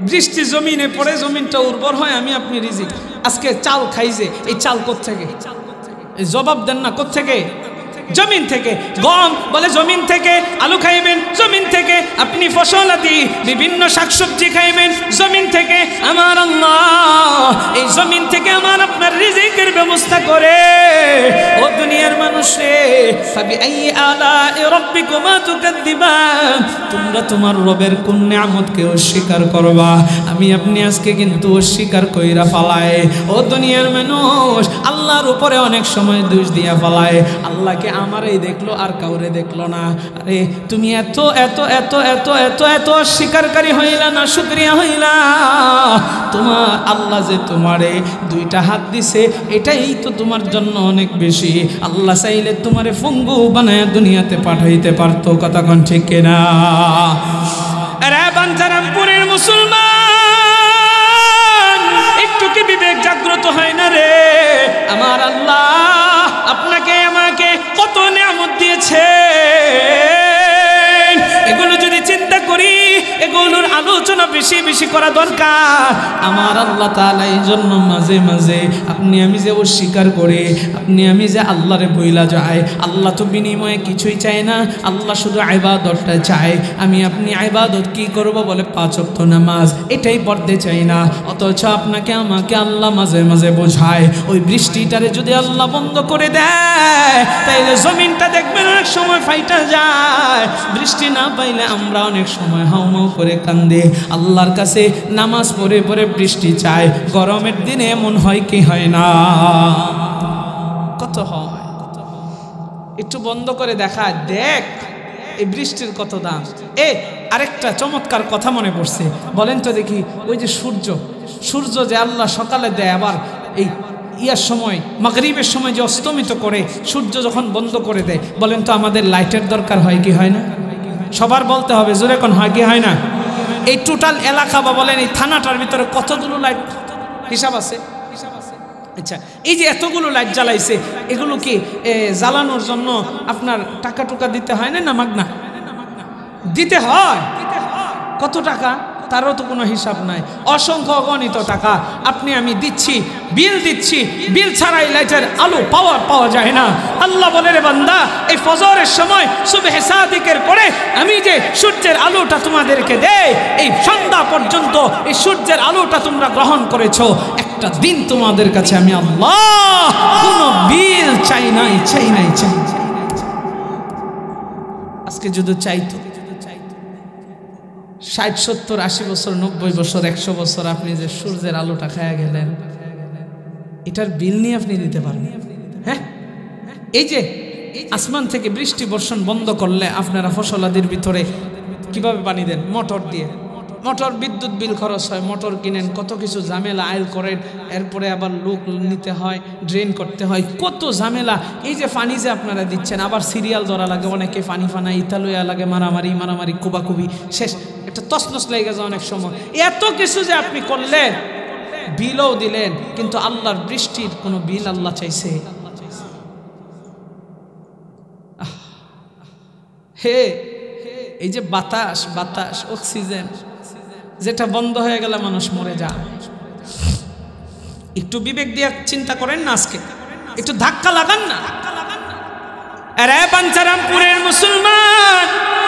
বৃষ্টি জমিনে পড়ে, জমিনটা উর্বর হয়, আমি আপনি রিজিক। আজকে চাল খাইছে, এই চাল কোত্থেকে? জবাব দেন না, কোত্থেকে? জমিন থেকে। গম বলে জমিন থেকে, আলু খাইবেন জমিন থেকে, আপনি ফসল আদি বিভিন্ন শাকসবজি খাইবেন জমিন থেকে। আমার আল্লাহ এই জমিন থেকে আমার আপনার রিজিকের ব্যবস্থা করে। ও দুনিয়ার মানুষ রে, ফাবিআইয়ি আলাኢ রাব্বিকুমা তুকাদ্দিবান, তোমরা তোমার রবের কোন নিয়ামতকে অস্বীকার করবা? আমি আপনি আজকে কিন্তু অস্বীকার কইরা ফালায়। ও দুনিয়ার মানুষ, আল্লাহর উপরে অনেক সময় দোষ দিয়া ফালায়। আল্লাহকে আমারই দেখলো আর কাউরে দেখলো না। আরে তুমি এত এত এত এত এত এত অস্বীকারী হইলা না, শুকরিয়া হইলা? তোমার আল্লাহ যে তোমারে 2টা হাত দিছে, এটাই তো তোমার জন্য অনেক বেশি। আল্লাহ চাইলে তোমারে ফঙ্গু বানায় দুনিয়াতে পাঠাইতে পারতো। কথা কোন ঠিক কিনা? আরে বাঞ্ছারামপুরের মুসলমান, একটু কি বিবেক জাগ্রত হয় না রে? আমার আল্লাহ আপনাকে আমাকে কত নিয়ামত দিয়েছে, এগুলো যদি চিন্তা করি, এগুলোর আলোচনা বেশি বেশি করা দরকার। আমার আল্লাহ তাআলা এই জন্য মাঝে মাঝে আপনি আমি যে অস্বীকার করে, আপনি আমি যে আল্লাহরে বইলা যায়, আল্লাহ তো বিনিময়ে কিছুই চায় না, আল্লাহ শুধু ইবাদতটা চায়। আমি আপনি ইবাদত কি করব বলে 5 ওয়াক্ত নামাজ, এটাই পড়তে চাই না। অথচ আপনাকে আমাকে আল্লাহ মাঝে মাঝে বোঝায়। ওই বৃষ্টিটারে যদি আল্লাহ বন্ধ করে দেয়, তাইলে জমিনটা দেখবেন অনেক সময় ফাইটা যায়। বৃষ্টি না পাইলে আমরা অনেক সময় হাউমাউ করে কান্দে আল্লাহর কাছে নামাজ পড়ে পড়ে বৃষ্টি চাই। গরমের দিনে এমন হয় কি হয় না? কত হয়। একটু বন্ধ করে দেখা, দেখ এই বৃষ্টির কত দাম। আরেকটা চমৎকার কথা মনে পড়ছে, বলেন তো দেখি। ওই যে সূর্য যে আল্লাহ সকালে দেয়, আবার এই ইয়ার সময় মাগরিবের সময় যে অস্তমিত করে, সূর্য যখন বন্ধ করে দেয়, বলেন তো আমাদের লাইটের দরকার হয় কি হয় না? সবার বলতে হবে, জোরে কোন হয় কি হয় না? এই টোটাল এলাকা বা বলেন এই থানাটার ভিতরে কতগুলো লাইট হিসাব আছে? আচ্ছা, এই যে এতগুলো লাইট জ্বালাইছে, এগুলো কি জ্বালানোর জন্য আপনার টাকা টুকা দিতে হয় না? না মাগনা দিতে হয়। কত টাকা তারও তো কোনো হিসাব নাই, অসংখ্য অগণিত টাকা আপনি আমি দিচ্ছি, বিল দিচ্ছি। বিল ছাড়াই লাইটের আলো পাওয়া যায় না। আল্লাহ বলে, রে বান্দা, এই ফজরের সময় সুবহে সাদিকের পরে আমি যে সূর্যের আলোটা তোমাদেরকে দেই, এই সন্ধ্যা পর্যন্ত এই সূর্যের আলোটা তোমরা গ্রহণ করেছো। একটা দিন তোমাদের কাছে আমি আল্লাহ কোনো বিল চাই নাই। আজকে যদি চাইতো 60, 70, 80 বছর, 90 বছর, 100 বছর আপনি যে সূর্যের আলোটা খায়া গেলেন, এটার বিল নিয়ে আপনি দিতে পারেন? হ্যাঁ, এই যে আসমান থেকে বৃষ্টি বর্ষণ বন্ধ করলে আপনারা ফসলাদির ভিতরে কিভাবে পানি দেন? মোটর দিয়ে। মোটর বিদ্যুৎ বিল খরচ হয়, মোটর কিনেন, কত কিছু ঝামেলা, আইল করেন, এরপরে আবার লোক নিতে হয়, ড্রেন করতে হয়, কত ঝামেলা। এই যে পানি যে আপনারা দিচ্ছেন, আবার সিরিয়াল ধরা লাগে, অনেকে পানি ফানা ইতালুয়া লাগে, মারামারি কুবাকুবি, শেষ একটা তছনছ লেগে যায় অনেক সময়। এত কিছু যে আপনি করলেন, বিলও দিলেন, কিন্তু আল্লাহর বৃষ্টির কোনো বিল আল্লাহ চাইছে? হে, এই যে বাতাস বাতাস অক্সিজেন যেটা বন্ধ হয়ে গেলে মানুষ মরে যায়। একটু বিবেক দিয়ে চিন্তা করেন না, আজকে একটু ধাক্কা লাগান না। আরে বাঞ্ছারামপুরের মুসলমান,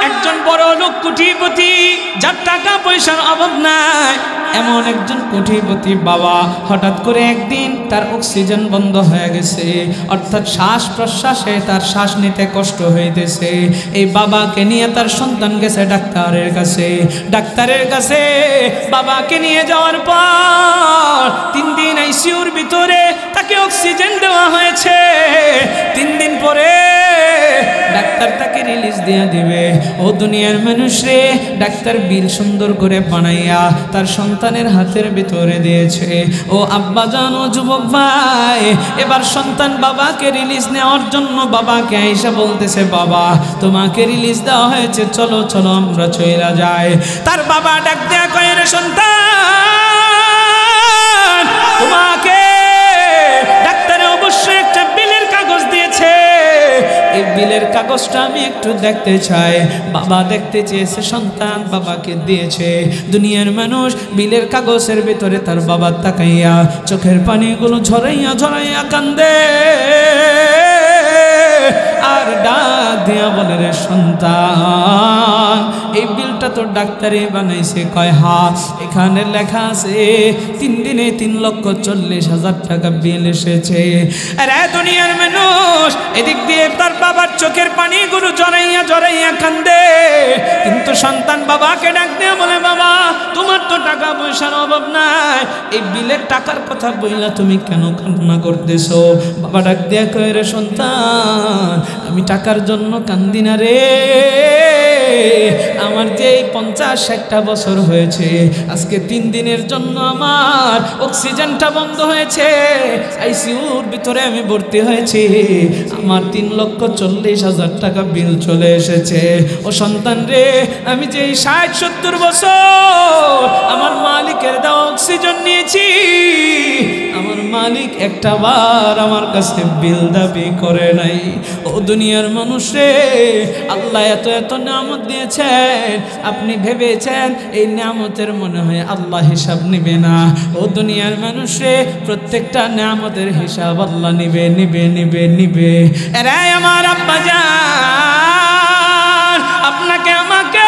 একজন বড় লোক কোটিপতি, যার টাকা পয়সার অভাব নাই, এমন একজন কোটিপতি বাবা হঠাৎ করে একদিন তার অক্সিজেন বন্ধ হয়ে গেছে, অর্থাৎ শ্বাস প্রশ্বাসে তার শ্বাস নিতে কষ্ট হইতেছে। এই বাবাকে নিয়ে তার সন্তান গেছে ডাক্তারের কাছে। ডাক্তারের কাছে বাবাকে নিয়ে যাওয়ার পর 3 দিন আইসিইউর ভিতরে তাকে অক্সিজেন দেওয়া হয়েছে। 3 দিন পরে ডাক্তার তাকে রিলিজ দিয়ে দিবে। ও দুনিয়ার মানুষ রে, ডাক্তার বিল সুন্দর করে বানাইয়া তার সন্তানের হাতের ভিতরে দিয়েছে। ও আব্বা জান, ও যুবক ভাই, এবার সন্তান বাবাকে রিলিজ নেওয়ার জন্য বাবাকে আইসা বলতেছে, বাবা তোমাকে রিলিজ দেওয়া হয়েছে, চলো চলো আমরা চলে যাই। তার বাবা ডাক দেয়া কয়, রে সন্তান, তোমাকে ডাক্তারে অবশ্যই একটা বিলের কাগজ দিয়েছে, এই বিলের কাগজটা আমি একটু দেখতে চাই। বাবা দেখতে চেয়েছে, সন্তান বাবাকে দিয়েছে। দুনিয়ার মানুষ বিলের কাগজের ভিতরে তার বাবা তাকাইয়া চোখের পানিগুলো ঝরাইয়া ঝরাইয়া কান্দে আর ডাক দিয়া বলে, রে সন্তান, এই বিলটা তো ডাক্তারে বানাইছে। কয় হা, এখানে লেখা আছে 3 দিনে 3,40,000 টাকা বিল এসেছে। আরে দুনিয়ার মানুষ, এদিক দিয়ে তার বাবার চোখের পানিগুলো জড়াইয়া জড়াইয়া কান্দে, কিন্তু সন্তান বাবাকে ডাক দিয়ে বলে, বাবা তোমার তো টাকা পয়সার অভাব নাই, এই বিলের টাকার কথা বইলা তুমি কেন কান্না করতেছো? বাবা ডাক দিয়ে কয়, রে সন্তান, আমি টাকার জন্য কান্দি না রে, আমার যে 50-60টা বছর হয়েছে, আজকে 3 দিনের জন্য আমার অক্সিজেনটা বন্ধ হয়েছে, আইসিইউর ভিতরে আমি ভর্তি হয়েছি, আমার 3,40,000 টাকা বিল চলে এসেছে। ও সন্তান রে, আমি যে 60-70 বছর আমার মালিকের দেওয়া অক্সিজেন নিয়েছি, আমার মালিক একটা বার আমার কাছে বিল দাবি করে নাই। ও দুনিয়ার মানুষ রে, আল্লাহ এত এত নিয়ামত দিয়েছেন, আপনি ভেবেছেন এই নিয়ামতের মনে হয় আল্লাহ হিসাব নিবে না? ও দুনিয়ার মানুষ রে, প্রত্যেকটা নিয়ামতের হিসাব আল্লাহ নিবে নিবে নিবে নিবে। এরে আমার আব্বা জান, আপনাকে আমাকে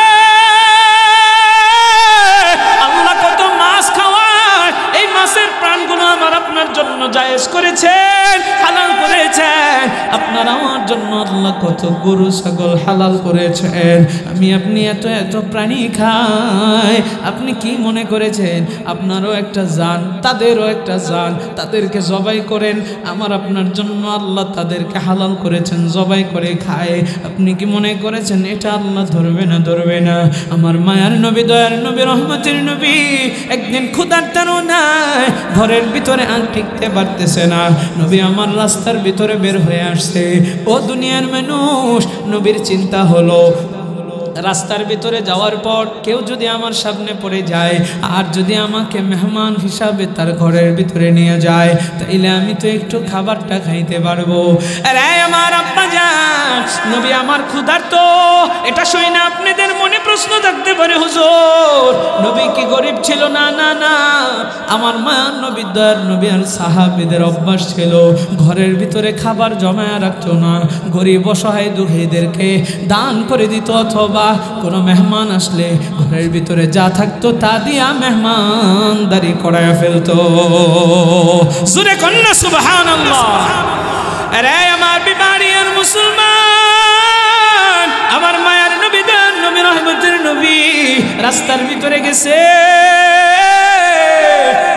আল্লাহ কত মাছ খাওয়ায়, এই মাছের প্রাণগুলো আমার আপনার জন্য জায়েজ করেছেন, হালাল করেছেন। আপনার আমার জন্য আল্লাহ কত গরু ছাগল হালাল করেছেন। আমি আপনি এত এত প্রাণী খাই, আপনি কি মনে করেছেন আপনারও একটা জান, তাদেরও একটা জান, তাদেরকে জবাই করেন। আমার আপনার জন্য আল্লাহ তাদেরকে হালাল করেছেন, জবাই করে খায়। আপনি কি মনে করেছেন এটা আল্লাহ ধরবে না? ধরবে না। আমার মায়ার নবী, দয়ার নবী, রহমতের নবী একদিন ক্ষুধার্তারও নাই, ঘরের ভিতরে আর টিকতে পারতেছে না, নবী আমার রাস্তার ভিতরে বের হয়ে আসছে। ও দুনিয়ার মানুষ, নবীর চিন্তা হলো রাস্তার ভিতরে যাওয়ার পর কেউ যদি আমার সামনে পড়ে যায় আর যদি আমাকে মেহমান হিসাবে তার ঘরের ভিতরে নিয়ে যায়, তাইলে আমি তো একটু খাবারটা খাইতে পারবো। আরে আমার আব্বা জান, নবী আমার ক্ষুধার্ত, এটা শুনে না আপনাদের মনে প্রশ্ন থাকতে পারে, হুজুর নবী কি গরিব ছিল? না না না, আমার মায়ার নবী, দয়ার নবী আর সাহাবীদের অভ্যাস ছিল ঘরের ভিতরে খাবার জমায়া রাখতো না, গরিব অসহায় দুঃখীদেরকে দান করে দিত, অথবা কোনো মেহমান আসলে ঘরের ভিতরে যা থাকতো তা দিয়া মেহমানদারি করায় ফেলতো। জোরে কন্যা সুবহানাল্লাহ। আরে আমার বিবারিয়ার মুসলমান, আমার মায়ার নবী, দয়ার নবী, রহমতের নবী রাস্তার ভিতরে গেছে,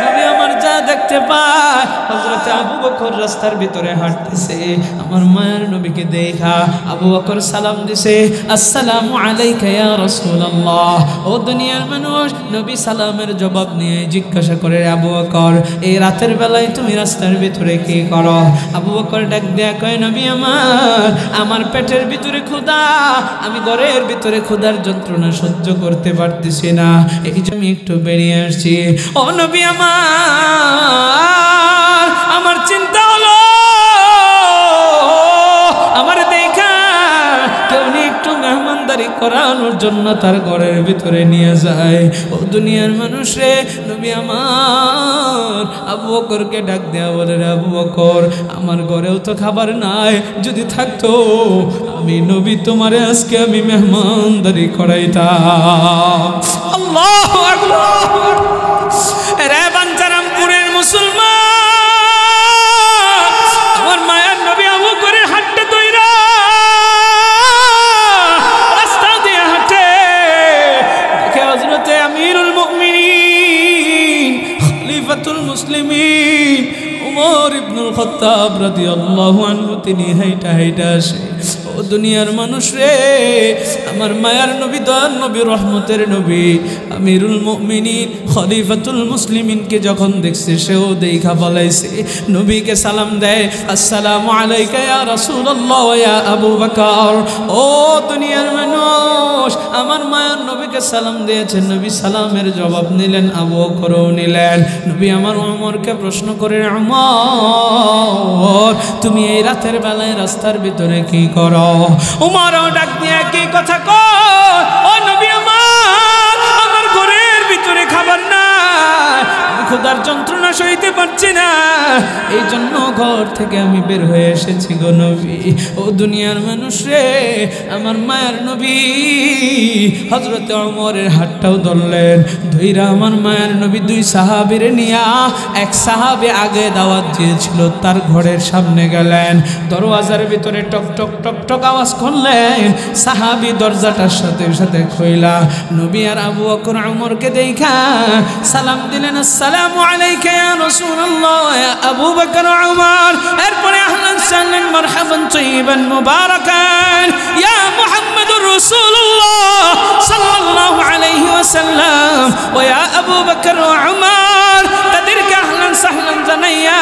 নবী আমার যা দেখতে পায় হযরত আবু বকর রাস্তার ভিতরে হাঁটতেছে। আমার মায়ের নবীকে দেখা আবু বকর সালাম দিছে, আসসালামু আলাইকা ইয়া রাসূলুল্লাহ। ও দুনিয়ার মানুষ, নবী সালামের জবাব নিয়ে জিজ্ঞাসা করে, আবু বকর এই রাতের বেলায় তুমি রাস্তার ভিতরে কি করো? আবু বকর ডাক দেয়া কয়, নবী আমার পেটের ভিতরে ক্ষুধা, আমি ঘরের ভিতরে ক্ষুধার যন্ত্রণা সহ্য করতে পারতেছি না, এই জন্য আমি একটু বেরিয়ে আসছি। ও নবী আমার চিন্তা হলো আমার দেখা কেউ একটু মেহমানদারি করানোর জন্য তার ঘরের ভিতরে নিয়ে যায়। ও দুনিয়ার মানুষ রে, নবী আমার আবু বকরকে ডাক দেয়া বলে, আবু বকর আমার ঘরেও তো খাবার নাই, যদি থাকতো আমি নবী তোমারে আজকে আমি মেহমানদারি করাইতাম। আল্লাহু আকবার। রে বাঞ্চারামপুরের মুসলমান, আমার মায়ের নবী আবু বকরের হাতটা ধইরা রাস্তা দিয়ে হাঁটে, দেখে হযরতে আমিরুল মুমিনিন খলিফাতুল মুসলিমিন উমর ইবনুল খাত্তাব রাদিয়াল্লাহু আনহু তিনি হাইটা হাইটা আসে। ও দুনিয়ার মানুষ রে, আমার মায়ার নবী দয়ার নবী রহমতের নবী আমিরুল মুমিনিন খলিফাতুল মুসলিমিনকে যখন দেখছে সেও দেখা বলাইছে, নবীকে সালাম দেয়, আসসালামু আলাইকা ইয়া রাসূলুল্লাহ ইয়া আবু বকর। ও দুনিয়ার মানুষ, আমার মায়ার নবীকে সালাম দিয়েছেন, নবী সালামের জবাব নিলেন, আবু বকরও নিলেন। নবী আমার ওমরকে প্রশ্ন করে, ওমর তুমি এই রাতের বেলায় রাস্তার ভিতরে কি করো? ওমরও ডাক দিয়ে কি কথা কয়, ও নবী আমার ঘরের ভিতরে খাবার না, ক্ষুধার যন্ত্রণা সইতে পারছি না, এই জন্য ঘর থেকে আমি বের হয়ে এসেছি গো নবী। ও দুনিয়ার মানুষ রে, আমার মায়ের নবী হযরত ওমরের হাতটাও ধরলেন, ধইরা আমার মায়ের নবী দুই সাহাবীরে নিয়া, এক সাহাবী আগে দাওয়াত দিয়েছিল তার ঘরের সামনে গেলেন, দরওয়াজার ভিতরে টক টক টক টক আওয়াজ করলেন, সাহাবী দরজাটার সাথে সাথে খুইলা নবী আর আবু বকর ওমরকে দেখা সালাম দিলেন, আসসালামু আলাইকা ইয়া রাসূলুল্লাহ ইয়া আবু বকর ওমর। এরপরে আহলান সাহলান মারহাবান তাইয়িবান মুবারাকান ইয়া মুহাম্মাদুর রাসূলুল্লাহ সাল্লাল্লাহু আলাইহি ওয়াসাল্লাম ওয়া ইয়া আবু বকর ওমর, তাদেরকে আহলান সাহলান জানাইয়া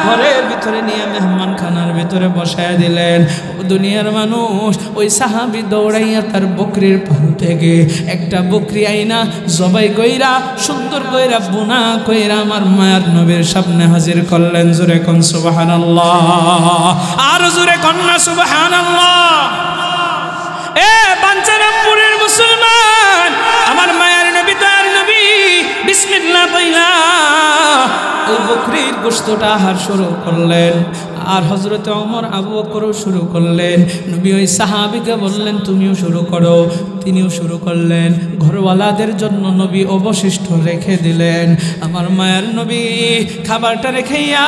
ঘরের ভিতরে নিয়ে মেহমান খানার ভিতরে বসায় দিলেন। ও দুনিয়ার মানুষ, ওই সাহাবী দৌড়াইয়া তার বকরির পাল থেকে একটা বকরি আইনা জবাই কইরা সুন্দর কইরা বুনা কইরা আমার মায়ের নবীর সামনে হাজির করলেন। জোরে কোন সুবহানাল্লাহ, আর জোরে কোন না সুবহানাল্লাহ। এ বাঞ্চারামপুরের মুসলমান, আমার মায়ের নবী তার নবী বিসমিল্লাহ বইলা ওই বকরির গোশতটা আহার শুরু করলেন, আর হযরত ওমর আবু বকরও শুরু করলেন। নবী ওই সাহাবীকে বললেন তুমিও শুরু করো, তিনিও শুরু করলেন। ঘরওয়ালাদের জন্য নবী অবশিষ্ট রেখে দিলেন। আমার মায়ের নবী খাবারটা রেখেইয়া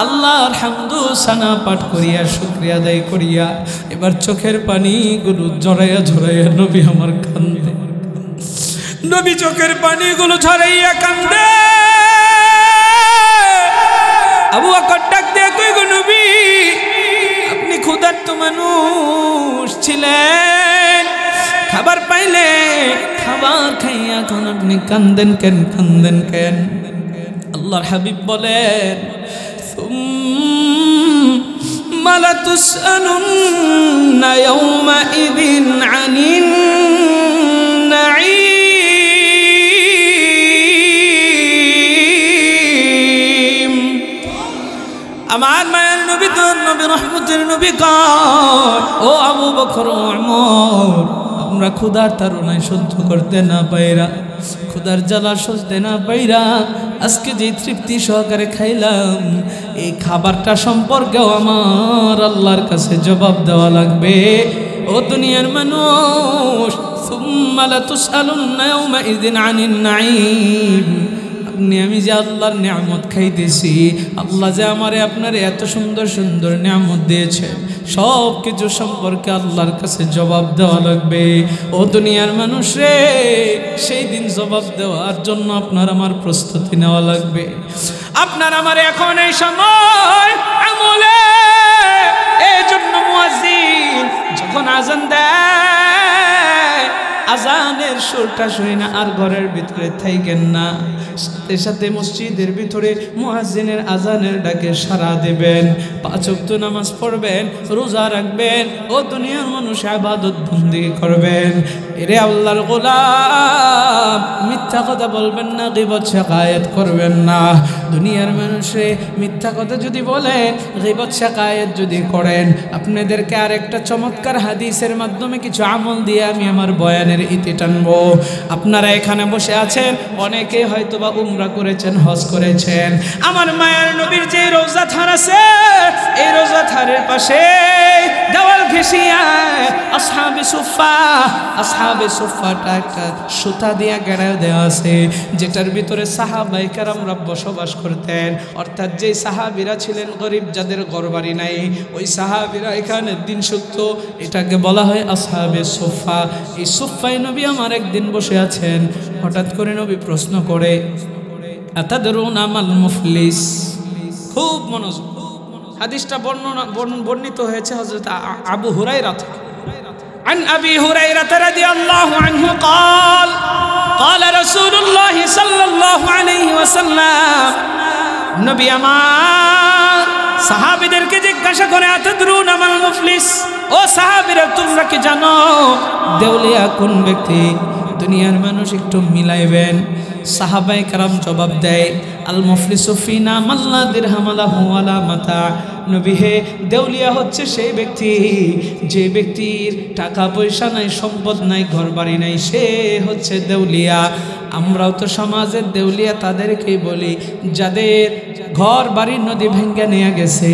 আল্লাহর হামদু সানা পাঠ করিয়া শুকরিয়া আদায় করিয়া এবার চোখের পানিগুলো ঝরাইয়া ঝরাইয়া নবী আমার কান্দে, নবী চোখের পানিগুলো ঝরাইয়া কান্দে। আবু বকর ডাক দিয়ে কই গো নবী, আপনি ক্ষুধার্ত মানুষ ছিলেন, খাবার পাইলে খাবার খাইয়া এখন আপনি কান্দেন কেন, কান্দেন কেন? আল্লাহর হাবিব বলেন, সুম্মা লাতুসআলুন্না ইয়াওমাইযিন আনিন নাঈম। আমার মায়ের নবী তো নবী রহমতের নবী কয়, ও আবু বকর ওমর, আমরা ক্ষুধার তাড়নায় সহ্য করতে না পাইরা, ক্ষুধার জ্বালা সহ্যতে না পাইরা আজকে যে তৃপ্তি সহকারে খাইলাম, এই খাবারটা সম্পর্কেও আমার আল্লাহর কাছে জবাব দেওয়া লাগবে। ও দুনিয়ার মানুষ, সুম্মা লাতুসআলুন্না ইয়াওমাইযিন আনিন নাঈম, লগ্নে আমি যে আল্লাহর নিয়ামত খাইতেছি, আল্লাহ যে আমারে আপনারে এত সুন্দর সুন্দর নিয়ামত দিয়েছে, সব কিছু সম্পর্কে আল্লাহর কাছে জবাব দেওয়া লাগবে। ও দুনিয়ার মানুষ রে, সেই দিন জবাব দেওয়ার জন্য আপনার আমার প্রস্তুতি নেওয়া লাগবে। আপনার আমার এখন এই সময় আমলে, এই জন্য মুয়াজ্জিন যখন আজান দেয়, আজানের সুরটা শুনে না আর ঘরের ভিতরে থাকেন না, সাথে সাথে মসজিদের ভিতরে মুয়াজ্জিনের আজানের ডাকে সাড়া দেবেন, 5 ওয়াক্ত নামাজ পড়বেন, রোজা রাখবেন, ও দুনিয়ার মানুষ ইবাদত বন্দেগি করবেন। এরে আল্লাহর গোলাম, মিথ্যা কথা বলবেন না, গীবত শিকায়াত করবেন না। দুনিয়ার মানুষে মিথ্যা কথা যদি বলেন, গীবত শিকায়াত যদি করেন, আপনাদেরকে আরেকটা চমৎকার হাদিসের মাধ্যমে কিছু আমল দিয়ে আমি আমার বয়ানের ইতি টানবো। আপনারা এখানে বসে আছেন, অনেকে হয়তো বা উমরা করেছেন, হজ করেছেন। আমার মায়ের নবীর যে রোজা থার আছে, এই রোজা থারের পাশে দেওয়াল ঘেঁষিয়া আসহাবে সুফফাটা একটা সুতা দিয়া ঘেরাও দেওয়া আছে, যেটার ভিতরে সাহাবায়ে কেরামরা বসবাস করতেন। অর্থাৎ যে সাহাবীরা ছিলেন গরিব, যাদের ঘরবাড়ি নাই, ওই সাহাবীরা এখানে দিন সুক্ত, এটাকে বলা হয় আসহাবে সুফফা। এই সুফফায় নবী আমার একদিন বসে আছেন, হঠাৎ করে নবী প্রশ্ন করে, আতাদরুনা মাল মুফলিস। খুব মনোযোগ, হাদিসটা বর্ণিত হয়েছে হযরত আবু হুরায়রা থেকে। عن أبي هريرة رضي الله عنه قال قال رسول الله صلى الله عليه وسلم নবী আমার সাহাবীদেরকে জিজ্ঞাসা করে, আতাদরুনা মাল মুফলিস, ও সাহাবীরা তোমরা কি জানো দেউলিয়া কোন ব্যক্তি? দুনিয়ার মানুষ একটু মিলাইবেন। সাহাবায়ে কেরাম জবাব দেয়, আল মুফলিসু ফিনা মাল্লা দিরহাম লাহু ওয়ালা মাতা। নবী হে, দেউলিয়া হচ্ছে সেই ব্যক্তি, যে ব্যক্তির টাকা পয়সা নাই, সম্পদ নাই, ঘর বাড়ি নাই, সে হচ্ছে দেউলিয়া। আমরাও তো সমাজের দেউলিয়া তাদেরকেই বলি, যাদের ঘর বাড়ি নদী ভেঙ্গে নিয়ে গেছে,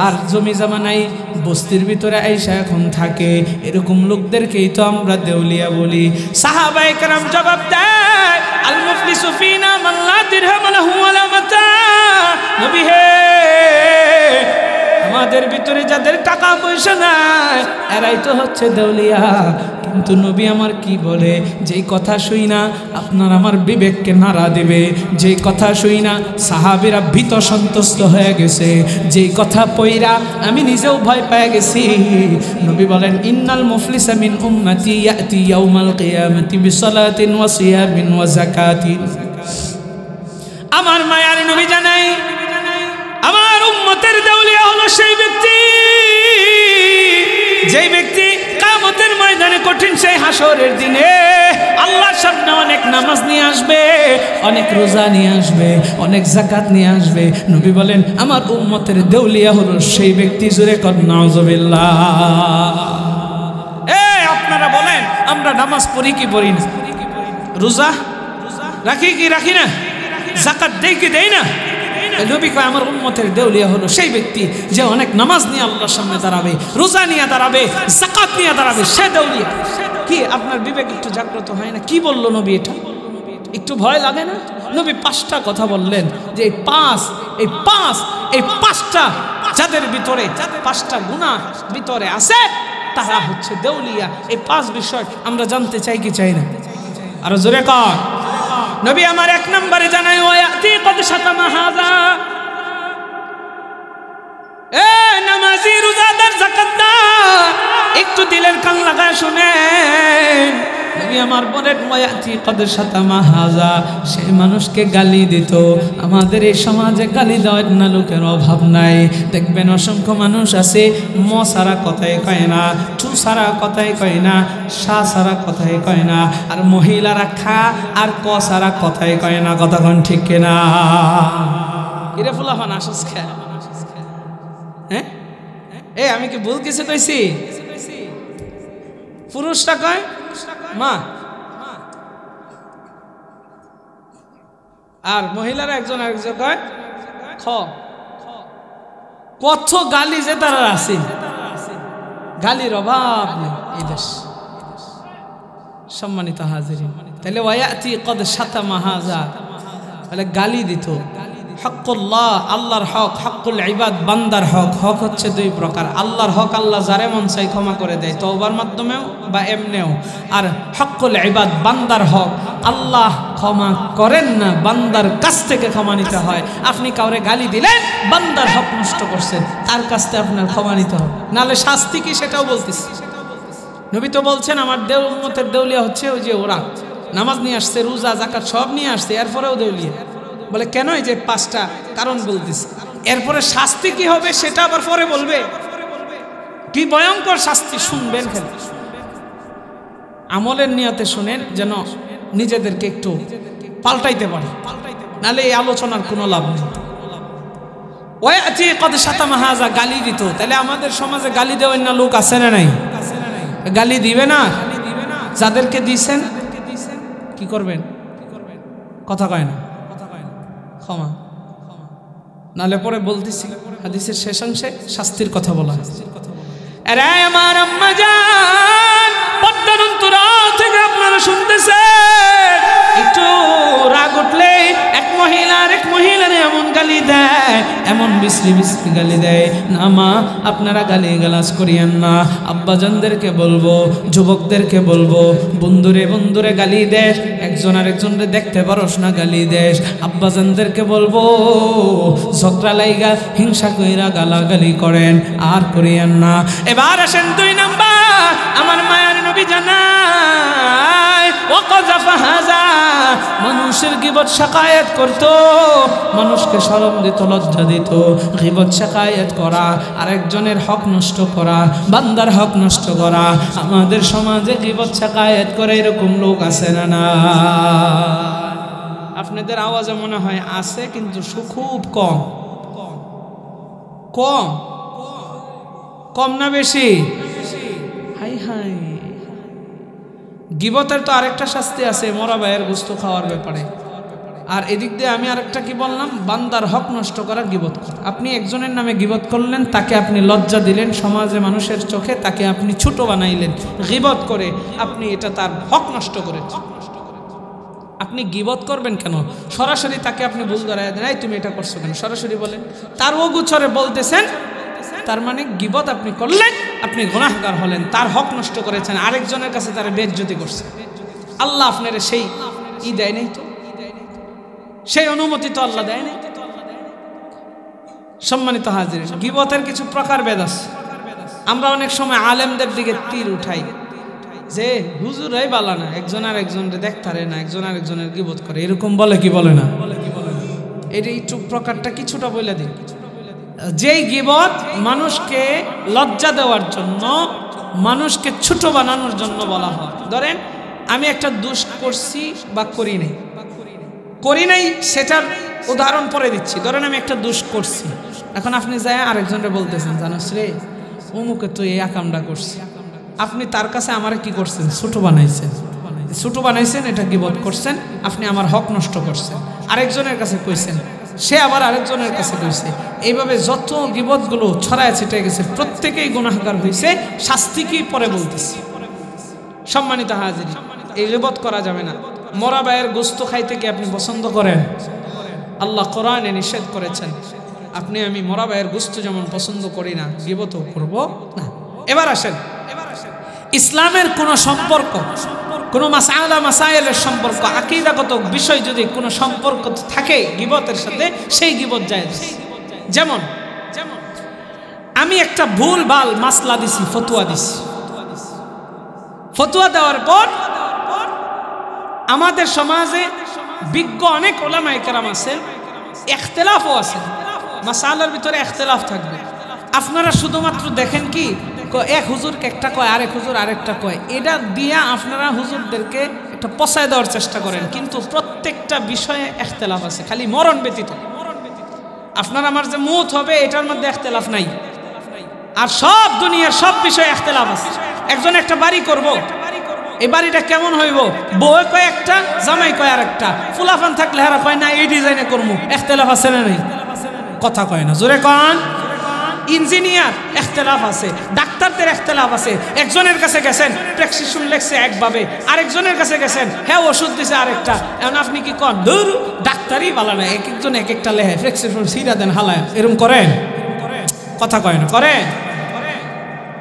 আর জমি জমা নাই, বস্তির ভিতরে আইসা এখন থাকে, এরকম লোকদেরকেই তো আমরা দেউলিয়া বলি। সাহাবায়ে কেরাম জবাব দেয়, আল মুফলিসু ফিনা মান লা দিরহাম লাহু ওয়ালা মাতা। নবী হে, আমাদের ভিতরে যাদের টাকা পয়সা নাই, এরাই তো হচ্ছে দেউলিয়া। কিন্তু নবী আমার কি বলে, যেই কথা শুই না আপনার আমার বিবেককে নাড়া দেবে, যেই কথা শুই না সাহাবীরা ভীত সন্তুষ্ট হয়ে গেছে, যেই কথা পইরা আমি নিজেও ভয় পেয়ে গেছি। নবী বলেন, ইন্নাল মুফলিসা মিন উম্মতি ইয়াতি ইয়াউমাল কিয়ামাতি বিসালাতিন ওয়া সিয়ামিন ওয়া যাকাতিন। আমার মায়ার নবী জানাই, আমার উম্মতের দেউলিয়া হলো সেই ব্যক্তি, যেই ব্যক্তি কিয়ামতের ময়দানে কঠিন সেই হাসরের দিনে আল্লাহর সামনে অনেক নামাজ নিয়ে আসবে, অনেক রোজা নিয়ে আসবে, অনেক যাকাত নিয়ে আসবে। নবী বলেন, আমার উম্মতের দেউলিয়া হলো সেই ব্যক্তি। জোরে কর নাউজুবিল্লাহ। আপনারা বলেন, আমরা নামাজ পড়ি কি পড়ি না? রোজা রাখি কি রাখি না? যাকাত দেই কি দেই না? নবী কয়, আমার উম্মতের দেউলিয়া হলো সেই ব্যক্তি যে অনেক নামাজ নিয়ে আল্লাহর সামনে দাঁড়াবে, রোজা নিয়ে দাঁড়াবে, যাকাত নিয়ে দাঁড়াবে, সে দেউলিয়া। কি আপনার বিবেক একটু জাগ্রত হয় না? কি বললো নবী? এটা একটু ভয় লাগে না? নবী 5টা কথা বললেন, যে এই পাঁচটা যাদের ভিতরে 5টা গুনাহ ভিতরে আছে, তারা হচ্ছে দেউলিয়া। এই 5 বিষয় আমরা জানতে চাই কি চাই না? আর জোরে কর। নবী আমার 1 নম্বরে জানায়, ওয়াতি কদ শাতামা হাযা। নামাজি, রোজাদার, যাকাতদার, একটু দিলের কান লাগায় শুনেন। নবী আমার বলেন, ওয়াতি কদ শাতামা হাযা, সেই মানুষকে গালি দিত। আমাদের এই সমাজে গালি দেওয়ার না লোকের অভাব নাই। দেখবেন অসংখ্য মানুষ আছে, ম সারা কথাই কয় না, টু সারা কথাই কয় না, সা সারা কথাই কয় না, আর মহিলারা খা আর ক সারা কথাই কয় না। কথাক্ষণ ঠিক কিনা? কিরে ফুলাফান আসস খা? হ্যাঁ, আমি কি ভুল কিছু কইছি? পুরুষটা কয় মা, আর মহিলারা একজন আরেকজন কয় খ। কত গালি যে তারা আছে, গালির অভাব নেই এই দেশ। সম্মানিত হাজিরিন, তাহলে ওয়াতি কদ শাতামা হাযা, বলে গালি দিত। হকুল্লাহ আল্লাহর হক, হকুল ইবাদ বান্দার হক। হক হচ্ছে দুই প্রকার। আল্লাহর হক আল্লাহ যারে মন চাই ক্ষমা করে দেয়, তওবার মাধ্যমেও বা এমনেও। আর হকুল ইবাদ বান্দার হক, আল্লাহ ক্ষমা করেন না, বান্দার কাছ থেকে ক্ষমা নিতে হয়। আপনি কাউরে গালি দিলেন, বান্দার হক নষ্ট করছেন, তার কাছ থেকে আপনার ক্ষমা নিতে হবে, নাহলে শাস্তি কি সেটাও বলতেছি। নবী তো বলছেন আমার উম্মতের দেউলিয়া হচ্ছে ওই যে ওরা নামাজ নিয়ে আসছে, রোজা যাকাত সব নিয়ে আসছে, এরপরেও দেউলিয়া। বলে কেন? এই যে 5টা কারণ বলতেছে। এরপরে শাস্তি কি হবে সেটা আবার পরে বলবে। কি ভয়ঙ্কর শাস্তি শুনবেন, খেলে আমলের নিয়তে শুনেন যেন নিজেদেরকে একটু পাল্টাইতে পারে, নাহলে এই আলোচনার কোনো লাভ নেই। ওয়াতি কদ শাতামা হাযা, গালি দিত। তাহলে আমাদের সমাজে গালি দেওয়ার না লোক আছে না নাই? গালি দিবে না? যাদেরকে দিছেন কি করবেন? কথা কয় না, ক্ষমা, নালে পরে বলতেছি হাদিসের শেষাংশে শাস্তির কথা বলা হয়। আরে আমার আম্মা জান, পদ্মার অন্তরাল থেকে আপনারা শুনতেছেন, একটু রাগ উঠলে এক মহিলারে এমন গালি দেয়, এমন বিশ্রী বিশ্রী গালি দেয়। না মা, আপনারা গালি গালাজ করিয়েন না। আব্বাজানদেরকে বলবো, যুবকদেরকে বলবো, বন্ধুরে গালি দেশ, একজন আরেকজনরে দেখতে পারোস না গালি দেশ। আব্বাজানদেরকে বলবো, ঝগড়া লাইগা হিংসা কইরা গালাগালি করেন, আর করিয়েন না। এবার আসেন 2 নাম্বার, আমার মায়ার নবী জানায় ওয়াকাযাফা হাযা, মানুষের গীবত শাকায়াত করত, মানুষকে শরম দিত, লজ্জা দিত। গীবত শাকায়াত করা, আরেকজনের হক নষ্ট করা, বান্দার হক নষ্ট করা। আমাদের সমাজে গীবত শাকায়াত করে এরকম লোক আছে না? না, আপনাদের আওয়াজে মনে হয় আছে, কিন্তু খুব কম। কম কম না বেশি? হাই হাই, গীবতের তো আরেকটা শাস্তি আছে, মরা ভাইয়ের গোশত খাওয়ার ব্যাপারে। আর এদিক দিয়ে আমি আরেকটা কি বললাম, বান্দার হক নষ্ট করা, গীবত করা। আপনি একজনের নামে গীবত করলেন, তাকে আপনি লজ্জা দিলেন, সমাজে মানুষের চোখে তাকে আপনি ছোট বানাইলেন। গীবত করে আপনি এটা তার হক নষ্ট করেছেন। আপনি গীবত করবেন কেন? সরাসরি তাকে আপনি ভুল ধরায় দেন, এই তুমি এটা করছো কেন, সরাসরি বলেন। তার অগোচরে বলতেছেন, তার মানে গীবত আপনি করলেন, আপনি গুনাহগার হলেন, তার হক নষ্ট করেছেন, আরেকজনের কাছে তার বেইজ্জতি করছেন। আল্লাহ আপনার সেই দেয় নাই, তো সেই অনুমতি তো আল্লাহ দেয় নাই। সম্মানিত হাজির, গীবতের কিছু প্রকার ভেদ আছে। আমরা অনেক সময় আলেমদের দিকে তীর উঠাই যে হুজুরাই বালা না, একজন আর একজনকে দেখতারে না, একজন আর একজনের গীবত করে, এরকম বলে কি বলে না? এটা একটু প্রকারটা কিছুটা বলে দিই। যেই গীবত মানুষকে লজ্জা দেওয়ার জন্য, মানুষকে ছোট বানানোর জন্য বলা হয়। ধরেন আমি একটা দোষ করছি বা করি নাই, সেটার উদাহরণ পরে দিচ্ছি। ধরেন আমি একটা দোষ করছি, এখন আপনি যায় আরেকজনকে বলতেছেন, জানোস রে অমুকে তুই এই আকামটা করছি। আপনি তার কাছে আমারে কি করছেন? ছোট বানাইছেন, এটা গীবত করছেন, আপনি আমার হক নষ্ট করছেন। আরেকজনের কাছে কইছেন, সে আবার আরেকজনের কাছে কইছে। এইভাবে যত গীবতগুলো ছড়ায় ছিটে গেছে, প্রত্যেকেই গুনাহগার হয়েছে। শাস্তি কি পরে বলতেছি। সম্মানিত হাজির, এই গীবত করা যাবে না। মরা ভাইয়ের গোশত খাইতে কি আপনি পছন্দ করেন? আল্লাহ কোরআনে নিষেধ করেছেন। আপনি আমি মরা ভাইয়ের গোশত যেমন পছন্দ করি না, গীবতও করব না। এবার আসেন, ইসলামের কোন সম্পর্ক, কোন মাসাইলের সম্পর্ক, আকীদাগত বিষয় যদি কোনো সম্পর্ক থাকে গীবতের সাথে, সেই গীবত জায়েজ। যেমন আমি একটা ভুল ভাল মাসলা দিছি, ফতোয়া দেওয়ার পর আমাদের সমাজে বিজ্ঞ অনেক উলামায়ে কেরাম আছেন, ইখতিলাফও আছে, মাসালার ভিতরে ইখতিলাফ থাকবে। আপনারা শুধুমাত্র দেখেন কি এক হুজুরকে একটা কয়, আরেক হুজুর আরেকটা কয়, এটা দিয়া আপনারা হুজুরদেরকে একটা পচায় দেওয়ার চেষ্টা করেন। কিন্তু প্রত্যেকটা বিষয়ে ইখতিলাফ আছে, খালি মরণ ব্যতীত। আপনার আমার যে মউত হবে এটার মধ্যে ইখতিলাফ নাই, আর সব দুনিয়ার সব বিষয়ে ইখতিলাফ আছে। একজন একটা বাড়ি করব, এই বাড়িটা কেমন হইব, বউ কয় একটা, জামাই কয় আরেকটা, ফুলাফান থাকলে হারা কয় না এই ডিজাইনে করবো। ইখতিলাফ আছে না নাই? কথা কয় না, জোরে কন। ইঞ্জিনিয়ার ইখতিলাফ আছে, ডাক্তারদের ইখতিলাফ আছে। একজনের কাছে গেছেন প্রেসক্রিপশন লেখছে একভাবে, আরেকজনের কাছে গেছেন হ্যাঁ ওষুধ দিছে আরেকটা। এখন আপনি কি কন দূর ডাক্তারই ভালো না, এক একজন এক একটা লেহে প্রেসক্রিপশন সিরা দেন হালায়, এরকম করেন? কথা কয় না করেন?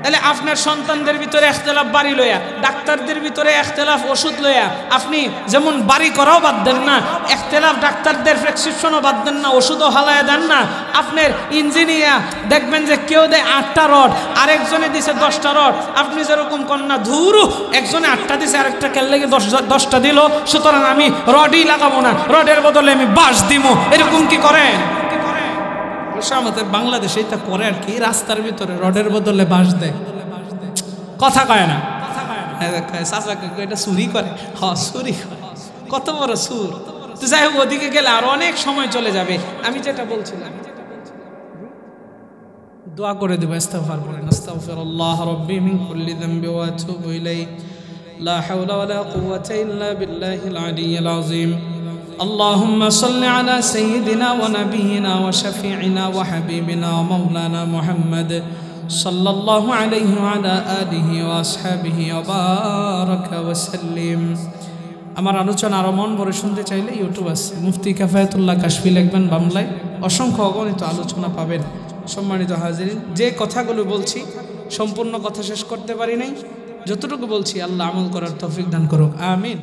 তাহলে আপনার সন্তানদের ভিতরে ইখতিলাফ বাড়ি লইয়া, ডাক্তারদের ভিতরে ইখতিলাফ ওষুধ লইয়া আপনি যেমন বাড়ি করাও বাদ দেন না, ইখতিলাফ ডাক্তারদের প্রেসক্রিপশনও বাদ দেন না, ওষুধও হালায় দেন না। আপনার ইঞ্জিনিয়ার দেখবেন যে কেউ দেয় 8টা রড, আরেকজনে দিছে 10টা রড, আপনি যেরকম কন্যা ধুরু একজনে 8টা দিছে আরেকটা কেন লেগে 10টা দিল, সুতরাং আমি রডই লাগাবো না, রডের বদলে আমি বাঁশ দিব, এরকম কি করেন? আমাদের বাংলাদেশে এটা করে আর কি, রাস্তার ভিতরে রডের বদলে বাঁশ দেয়। কথা কয় না? এটা চুরি করে, চুরি কত বড় সুর। তো যাই হোক, ওদিকে গেলে আরো অনেক সময় চলে যাবে। আমি যেটা বলছিলাম দোয়া করে দেব, ইস্তিগফার করেন, আস্তাগফিরুল্লাহ রাব্বি মিন কুল্লি যামবি ওয়া আতুবু ইলাইহি, লা হাওলা ওয়ালা কুওয়াতা ইল্লা বিল্লাহিল আলিয়্যিল আযীম। اللهم صل على سيدنا ونبينا وشفيعنا وحبيبنا ومولانا محمد صلى الله عليه وعلى آله وأصحابه وبارك وسلم। আমার আলোচনা আরো মন ভরে শুনতে চাইলে ইউটিউব আছে, মুফতি কিফায়াতুল্লাহ কাশফি লিখবেন বাংলায়, অসংখ্য অগণিত আলোচনা পাবেন। সম্মানিত হাজিরিন, যে কথাগুলো বলছি সম্পূর্ণ কথা শেষ করতে পারি নাই, যতটুকু বলছি আল্লাহ আমল করার তৌফিক দান করুক, আমিন।